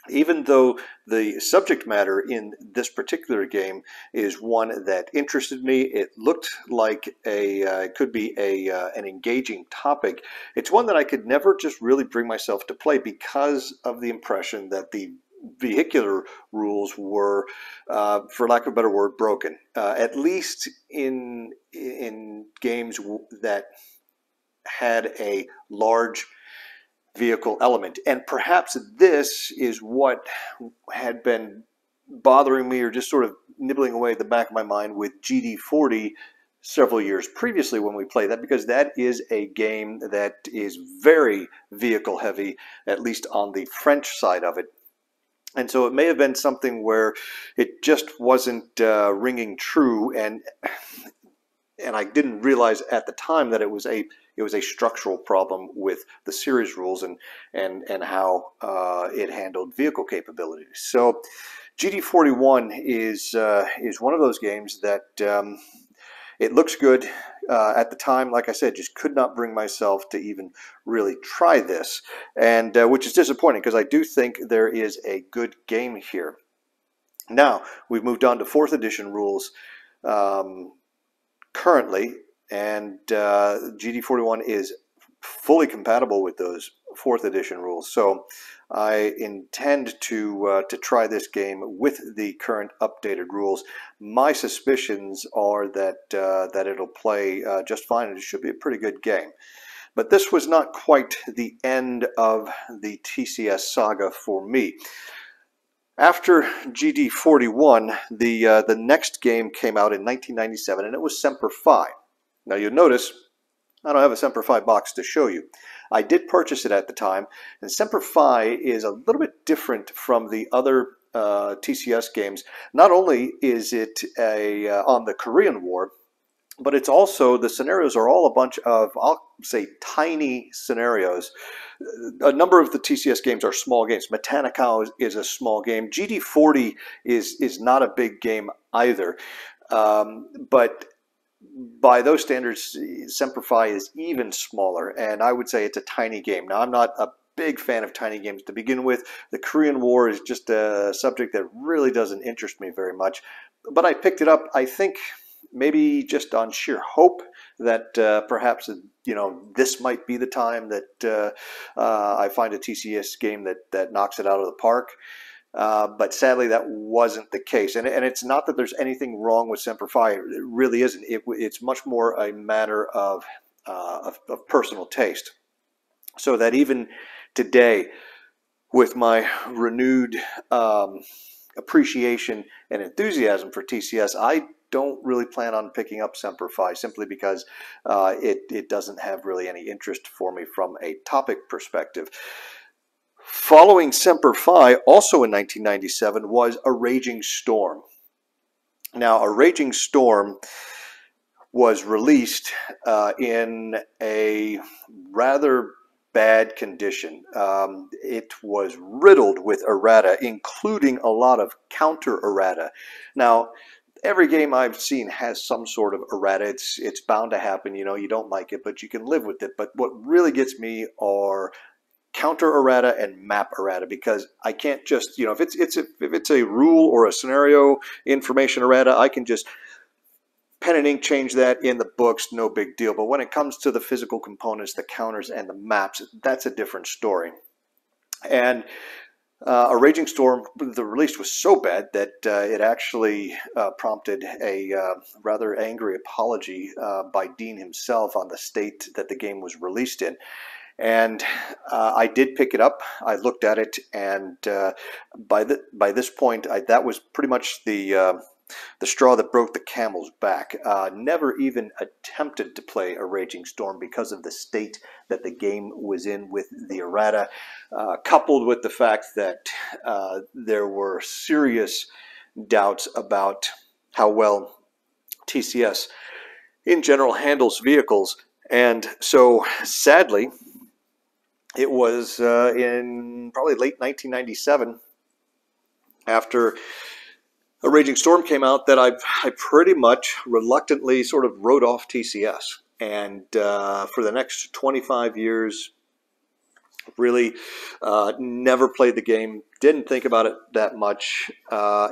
even though the subject matter in this particular game is one that interested me, it looked like it could be an engaging topic. It's one that I could never just really bring myself to play because of the impression that the vehicular rules were, for lack of a better word, broken. At least in games that had a large vehicle element. And perhaps this is what had been bothering me, or just sort of nibbling away at the back of my mind with GT40 several years previously when we played that, because that is a game that is very vehicle heavy, at least on the French side of it. And so it may have been something where it just wasn't ringing true, and I didn't realize at the time that it was a structural problem with the series rules and how it handled vehicle capabilities. So GT41 is one of those games that it looks good. At the time, like I said, just could not bring myself to even really try this, and which is disappointing because I do think there is a good game here. Now, we've moved on to 4th edition rules currently, and GT41 is fully compatible with those 4th edition rules. So I intend to try this game with the current updated rules. My suspicions are that that it'll play just fine, and it should be a pretty good game. But this was not quite the end of the TCS saga for me. After GT41, the next game came out in 1997, and it was Semper Fi. Now you'll notice I don't have a Semper Fi box to show you. I did purchase it at the time, and Semper Fi is a little bit different from the other TCS games. Not only is it on the Korean War, but it's also, the scenarios are all a bunch of, I'll say, tiny scenarios. A number of the TCS games are small games. Metanica is a small game. GT40 is not a big game either. But by those standards, Semper Fi is even smaller, and I would say it's a tiny game. Now, I'm not a big fan of tiny games to begin with. The Korean War is just a subject that really doesn't interest me very much. But I picked it up, I think, maybe just on sheer hope that perhaps, you know, this might be the time that I find a TCS game that knocks it out of the park. But sadly, that wasn't the case. And it's not that there's anything wrong with Semper Fi. It really isn't. It's much more a matter of personal taste. So that even today, with my renewed appreciation and enthusiasm for TCS, I don't really plan on picking up Semper Fi, simply because it doesn't have really any interest for me from a topic perspective. Following Semper Fi, also in 1997, was A Raging Storm. Now, A Raging Storm was released in a rather bad condition. It was riddled with errata, including a lot of counter errata. Now, every game I've seen has some sort of errata. It's bound to happen. You know, you don't like it, but you can live with it. But what really gets me are counter errata and map errata, because I can't just, you know, if it's a rule or a scenario information errata, I can just pen and ink change that in the books, no big deal. But when it comes to the physical components, the counters and the maps, that's a different story. And A Raging Storm, the release was so bad that it actually prompted a rather angry apology by Dean himself on the state that the game was released in. And I did pick it up. I looked at it, and by this point, that was pretty much the straw that broke the camel's back. Never even attempted to play A Raging Storm because of the state that the game was in with the errata, coupled with the fact that there were serious doubts about how well TCS in general handles vehicles. And so, sadly, it was in probably late 1997, after A Raging Storm came out, that I pretty much reluctantly sort of wrote off TCS. And for the next 25 years, really never played the game, didn't think about it that much.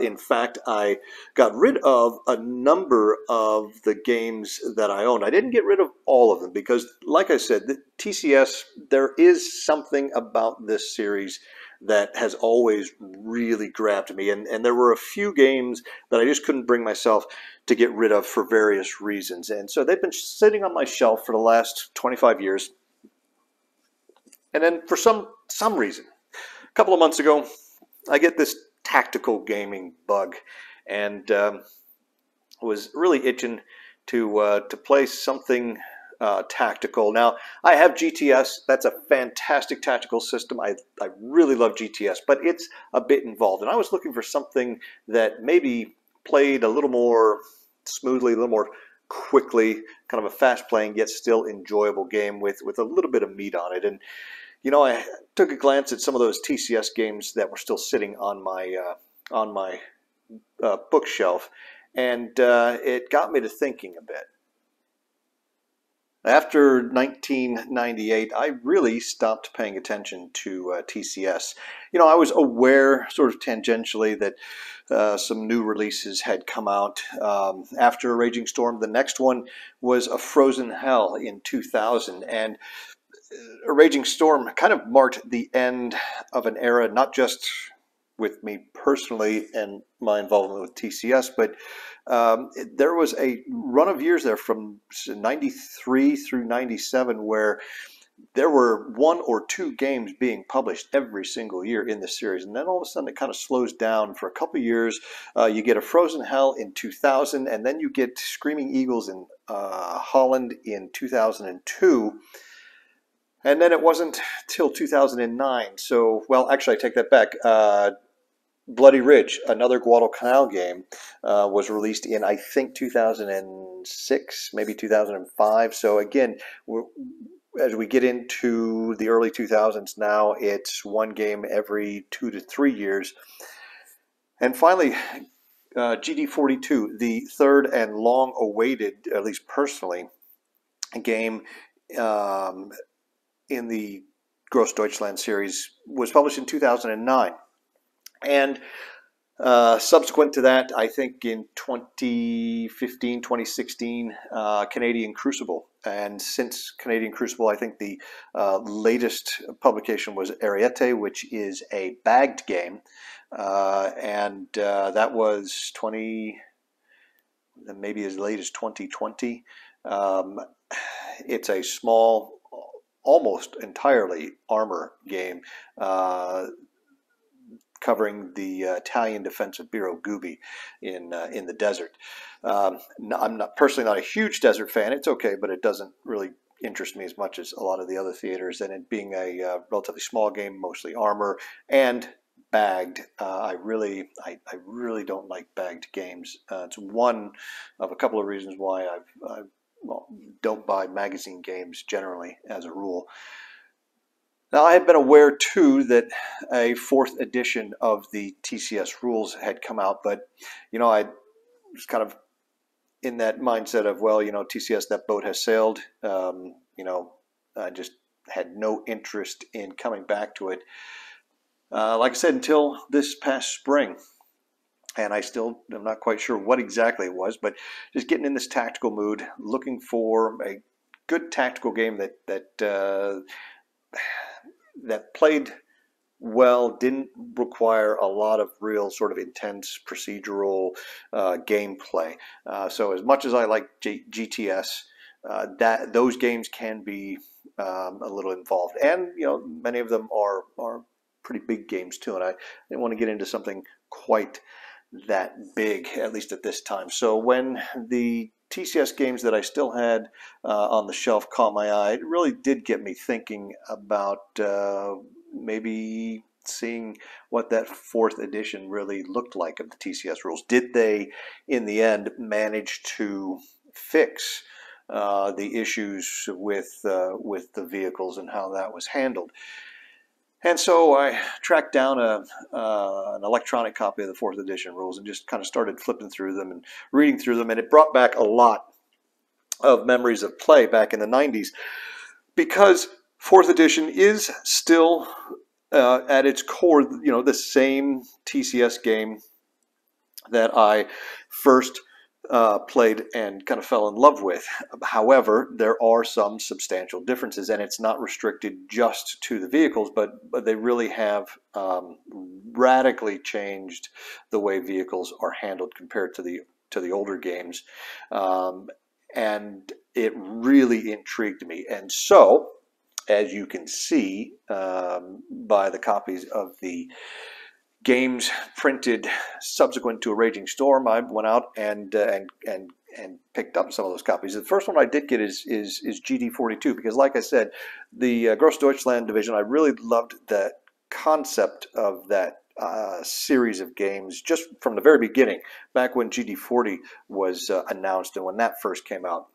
In fact, I got rid of a number of the games that I owned. I didn't get rid of all of them because, like I said, the TCS, there is something about this series that has always really grabbed me. And there were a few games that I just couldn't bring myself to get rid of for various reasons. And so they've been sitting on my shelf for the last 25 years. And then for some reason, a couple of months ago, I get this tactical gaming bug, and was really itching to play something tactical. Now, I have GTS. That's a fantastic tactical system. I really love GTS, but it's a bit involved. And I was looking for something that maybe played a little more smoothly, a little more quickly, kind of a fast-playing yet still enjoyable game with a little bit of meat on it. And you know, I took a glance at some of those TCS games that were still sitting on my bookshelf, and it got me to thinking a bit. After 1998, I really stopped paying attention to TCS. You know, I was aware, sort of tangentially, that some new releases had come out. After A Raging Storm, the next one was A Frozen Hell in 2000, and A Raging Storm kind of marked the end of an era, not just with me personally and my involvement with TCS, but there was a run of years there from 93 through 97 where there were one or two games being published every single year in the series. And then all of a sudden it kind of slows down for a couple of years. You get a Frozen Hell in 2000, and then you get Screaming Eagles in Holland in 2002. And then it wasn't till 2009. So, well, actually, I take that back. Bloody Ridge, another Guadalcanal game, was released in, I think, 2006, maybe 2005. So again, as we get into the early 2000s now, it's one game every 2 to 3 years. And finally, GT42, the third and long-awaited, at least personally, game in the Gross Deutschland series, was published in 2009. And subsequent to that, I think in 2015, 2016, Canadian Crucible. And since Canadian Crucible, I think the latest publication was Ariete, which is a bagged game. And that was maybe as late as 2020. It's a small, almost entirely armor game, covering the Italian defensive bureau Gubi in the desert. I'm not personally not a huge desert fan. It's okay, but it doesn't really interest me as much as a lot of the other theaters. And it being a relatively small game, mostly armor and bagged, I really don't like bagged games. It's one of a couple of reasons why I don't buy magazine games generally as a rule. Now, I had been aware, too, that a 4th edition of the TCS rules had come out, but, I was kind of in that mindset of, well, TCS, that boat has sailed. I just had no interest in coming back to it. Like I said, until this past spring. And I still am not quite sure what exactly it was, but just getting in this tactical mood, looking for a good tactical game that played well, didn't require a lot of real sort of intense procedural gameplay. So as much as I like GTS, those games can be a little involved, and many of them are pretty big games too. And I didn't want to get into something quite that big, at least at this time. So when the TCS games that I still had on the shelf caught my eye, it really did get me thinking about maybe seeing what that 4th edition really looked like of the TCS rules. Did they, in the end, manage to fix the issues with the vehicles and how that was handled? And so I tracked down an electronic copy of the 4th edition rules and just kind of started flipping through them and reading through them, and it brought back a lot of memories of play back in the 90s, because 4th edition is still at its core, the same TCS game that I first played and kind of fell in love with. However, there are some substantial differences, and it's not restricted just to the vehicles, but they really have radically changed the way vehicles are handled compared to the older games, and it really intrigued me. And so, as you can see by the copies of the games printed subsequent to A Raging Storm, I went out and picked up some of those copies. The first one I did get is GT42, because, like I said, the Gross Deutschland division, I really loved the concept of that series of games just from the very beginning, back when GT40 was announced and when that first came out.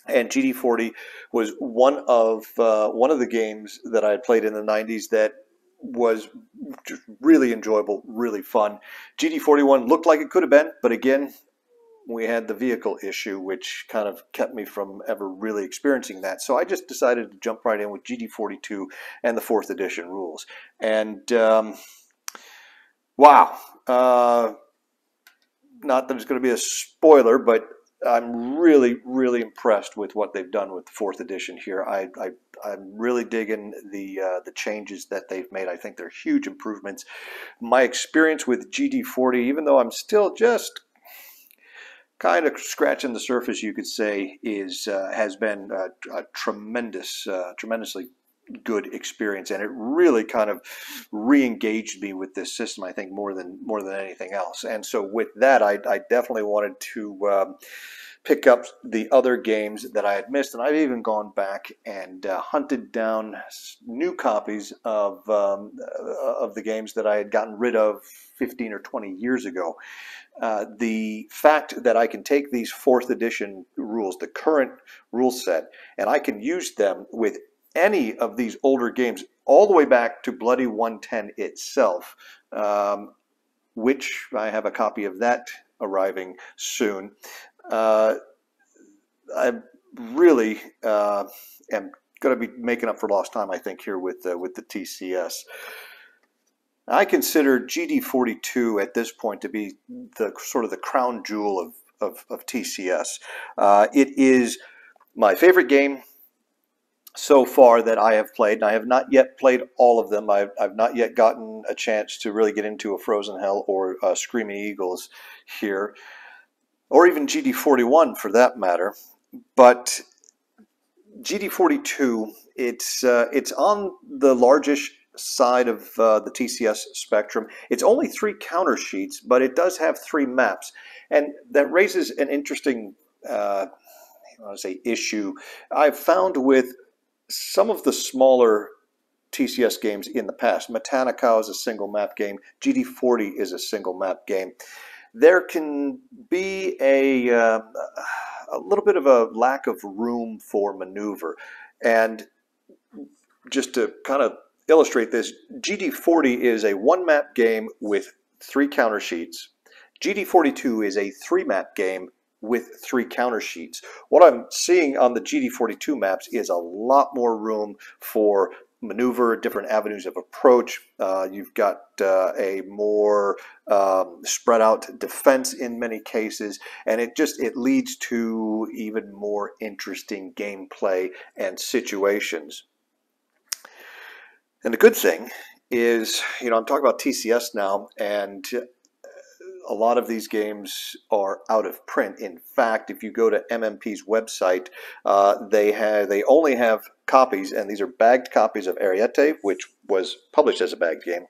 And GT40 was one of the games that I had played in the 90s that was just really enjoyable, really fun. GT41 looked like it could have been, but again, we had the vehicle issue, which kind of kept me from ever really experiencing that. So I just decided to jump right in with GT42 and the 4th edition rules. And wow, not that it's going to be a spoiler, but I'm really, really impressed with what they've done with the fourth edition here. I'm really digging the changes that they've made. I think they're huge improvements. My experience with GT40, even though I'm still just kind of scratching the surface, you could say, is has been a tremendously good experience, and it really kind of re-engaged me with this system, I think, more than anything else. And so with that, I definitely wanted to pick up the other games that I had missed, and I've even gone back and hunted down new copies of the games that I had gotten rid of 15 or 20 years ago. The fact that I can take these fourth edition rules, the current rule set, and I can use them with any of these older games all the way back to Bloody 110 itself, which I have a copy of that arriving soon. I really am going to be making up for lost time, I think, here with the TCS. I consider GT42 at this point to be the sort of the crown jewel of TCS. It is my favorite game so far that I have played, and I have not yet played all of them. I've not yet gotten a chance to really get into a Frozen Hell or Screaming Eagles here, or even GT41 for that matter. But GT42, it's on the largest side of the TCS spectrum. It's only 3 counter sheets, but it does have 3 maps, and that raises an interesting I want to say issue I've found with some of the smaller TCS games in the past. Metanica is a single map game. GT40 is a single map game. There can be a little bit of a lack of room for maneuver. And just to kind of illustrate this, GT40 is a 1-map game with 3 counter sheets. GT42 is a 3-map game with 3 counter sheets. What I'm seeing on the GT42 maps is a lot more room for maneuver, different avenues of approach. You've got a more spread out defense in many cases, and it leads to even more interesting gameplay and situations. And the good thing is, I'm talking about TCS now, and a lot of these games are out of print. In fact, if you go to MMP's website, they only have copies, and these are bagged copies of Ariete, which was published as a bagged game.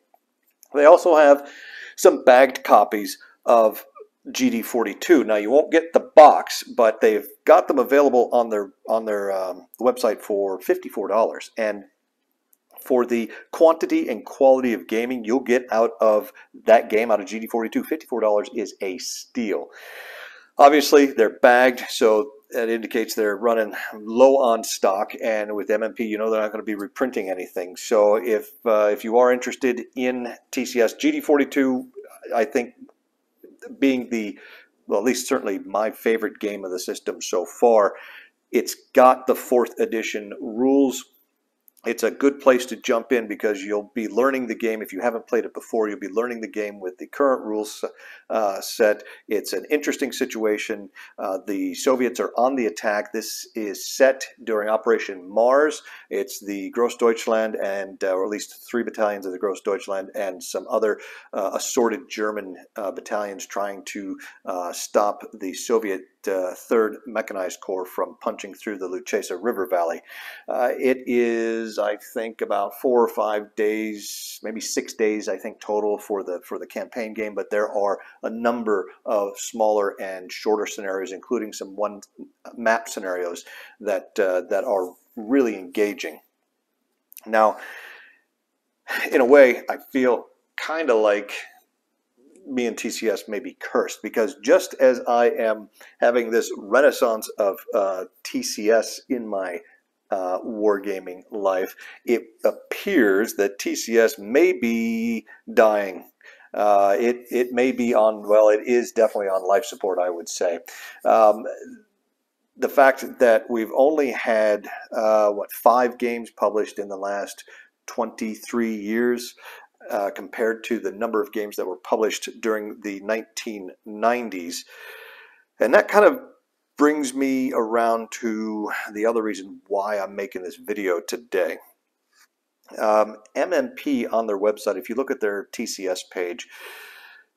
They also have some bagged copies of GT42. Now, you won't get the box, but they've got them available on their website for $54. And for the quantity and quality of gaming you'll get out of that game, out of GT42, $54 is a steal. Obviously, they're bagged, so that indicates they're running low on stock, and with MMP, they're not going to be reprinting anything. So if you are interested in TCS, GT42, I think, being at least certainly my favorite game of the system so far, it's got the 4th edition rules. It's a good place to jump in because you'll be learning the game. If you haven't played it before, you'll be learning the game with the current rules set. It's an interesting situation. The Soviets are on the attack. This is set during Operation Mars. It's the Großdeutschland, or at least 3 battalions of the Großdeutschland and some other assorted German battalions trying to stop the Soviet 3rd Mechanized Corps from punching through the Luchesa River Valley. It is, I think, about 4 or 5 days, maybe 6 days, I think, total for the campaign game. But there are a number of smaller and shorter scenarios, including some 1-map scenarios that are really engaging. Now, in a way, I feel kind of like me and TCS may be cursed, because just as I am having this renaissance of TCS in my wargaming life, it appears that TCS may be dying. It may be on, well, it is definitely on life support, I would say. The fact that we've only had 5 games published in the last 23 years, compared to the number of games that were published during the 1990s. And that kind of brings me around to the other reason why I'm making this video today. MMP on their website, if you look at their TCS page,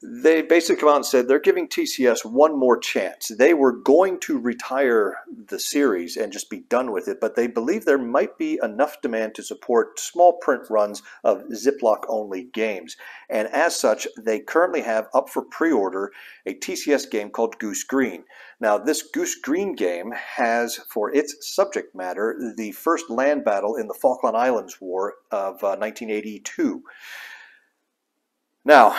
they basically come out and said they're giving TCS one more chance. They were going to retire the series and just be done with it, but they believe there might be enough demand to support small print runs of Ziploc-only games. And as such, they currently have up for pre-order a TCS game called Goose Green. Now, this Goose Green game has for its subject matter the first land battle in the Falkland Islands War of 1982. Now,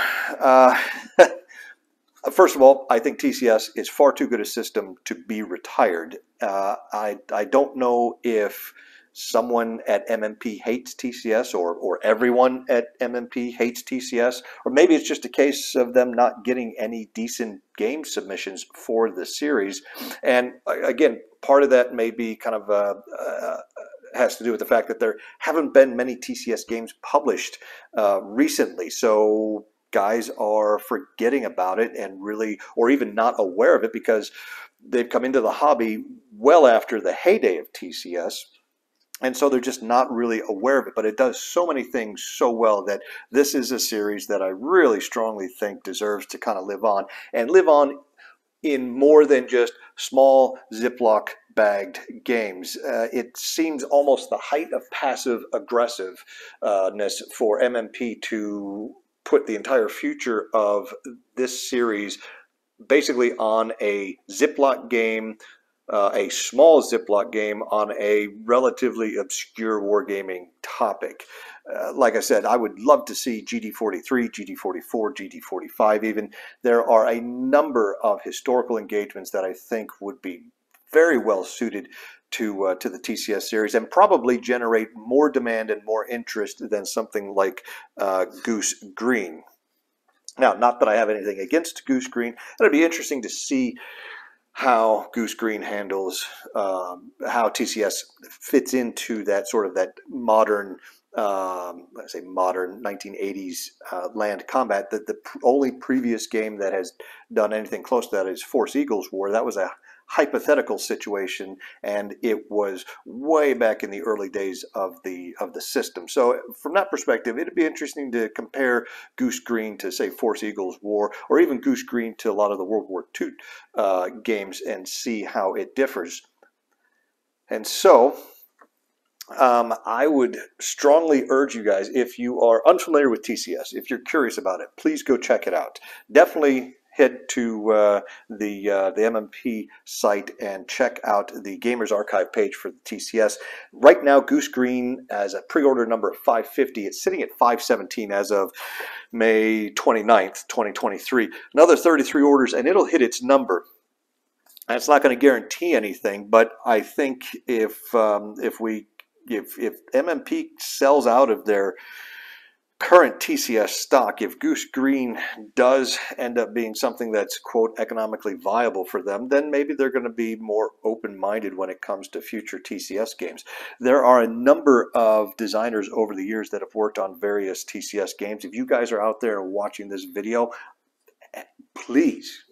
first of all, I think TCS is far too good a system to be retired. I don't know if someone at MMP hates TCS or everyone at MMP hates TCS, or maybe it's just a case of them not getting any decent game submissions for the series. And again, part of that may be kind of has to do with the fact that there haven't been many TCS games published recently. So guys are forgetting about it and really, or even not aware of it, because they've come into the hobby well after the heyday of TCS. And so they're just not really aware of it, but it does so many things so well that this is a series that I really strongly think deserves to kind of live on, and live on in more than just small Ziploc bagged games. It seems almost the height of passive aggressiveness for MMP to put the entire future of this series basically on a Ziploc game, a small Ziploc game on a relatively obscure wargaming topic. Like I said, I would love to see GT43, GT44, GT45 even. There are a number of historical engagements that I think would be very well suited to the TCS series, and probably generate more demand and more interest than something like Goose Green. Now, not that I have anything against Goose Green. It'd be interesting to see how Goose Green handles, how TCS fits into that sort of that modern, let's say modern 1980s land combat. The only previous game that has done anything close to that is Force Eagles War. That was a hypothetical situation, and it was way back in the early days of the system. So from that perspective, it'd be interesting to compare Goose Green to, say, Force Eagles War, or even Goose Green to a lot of the World War II games, and see how it differs. And so I would strongly urge you guys, if you are unfamiliar with TCS, if you're curious about it, please go check it out. Definitely head to the MMP site and check out the Gamers Archive page for the TCS. Right now, Goose Green has a pre-order number of 550. It's sitting at 517 as of May 29th, 2023. Another 33 orders, and it'll hit its number. And it's not going to guarantee anything, but I think if MMP sells out of their current TCS stock, if Goose Green does end up being something that's, quote, economically viable for them, then maybe they're going to be more open-minded when it comes to future TCS games. There are a number of designers over the years that have worked on various TCS games. If you guys are out there watching this video, please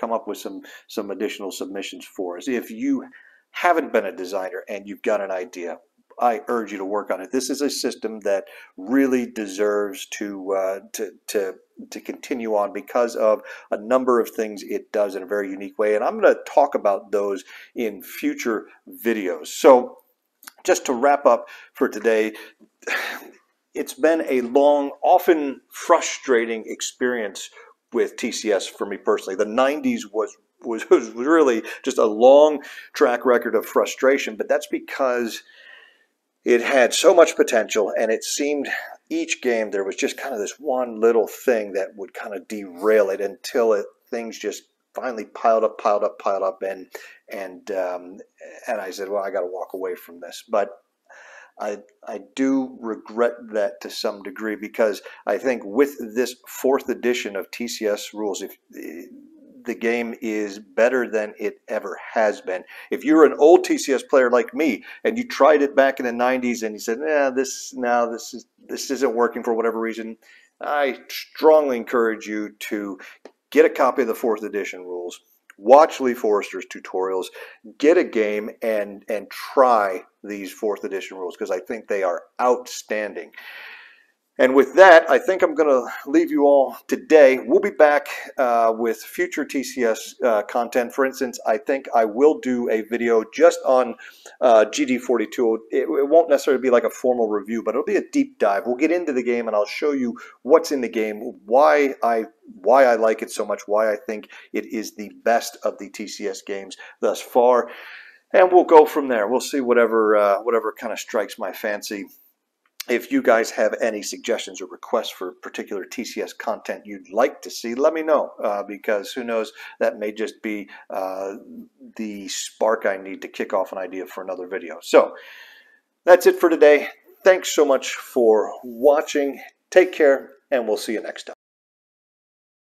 come up with some additional submissions for us. If you haven't been a designer and you've got an idea, I urge you to work on it. This is a system that really deserves to continue on because of a number of things it does in a very unique way, and I'm going to talk about those in future videos. So just to wrap up for today, it's been a long, often frustrating experience with TCS for me personally. The 90s was really just a long track record of frustration, but that's because it had so much potential, and it seemed each game there was just kind of this one little thing that would kind of derail it until things just finally piled up, and I said, well, I got to walk away from this. But I do regret that to some degree, because I think with this 4th edition of TCS rules, if the game is better than it ever has been. If you're an old TCS player like me and you tried it back in the 90s and you said, this isn't working for whatever reason, I strongly encourage you to get a copy of the 4th edition rules, watch Lee Forrester's tutorials, get a game, and try these 4th edition rules, because I think they are outstanding. And with that, I think I'm going to leave you all today. We'll be back with future TCS content. For instance, I think I will do a video just on GT42. It won't necessarily be like a formal review, but it'll be a deep dive. We'll get into the game, and I'll show you what's in the game, why I like it so much, why I think it is the best of the TCS games thus far. And we'll go from there. We'll see whatever kind of strikes my fancy. If you guys have any suggestions or requests for particular TCS content you'd like to see, let me know, because who knows, that may just be the spark I need to kick off an idea for another video. So that's it for today. Thanks so much for watching. Take care, and we'll see you next time.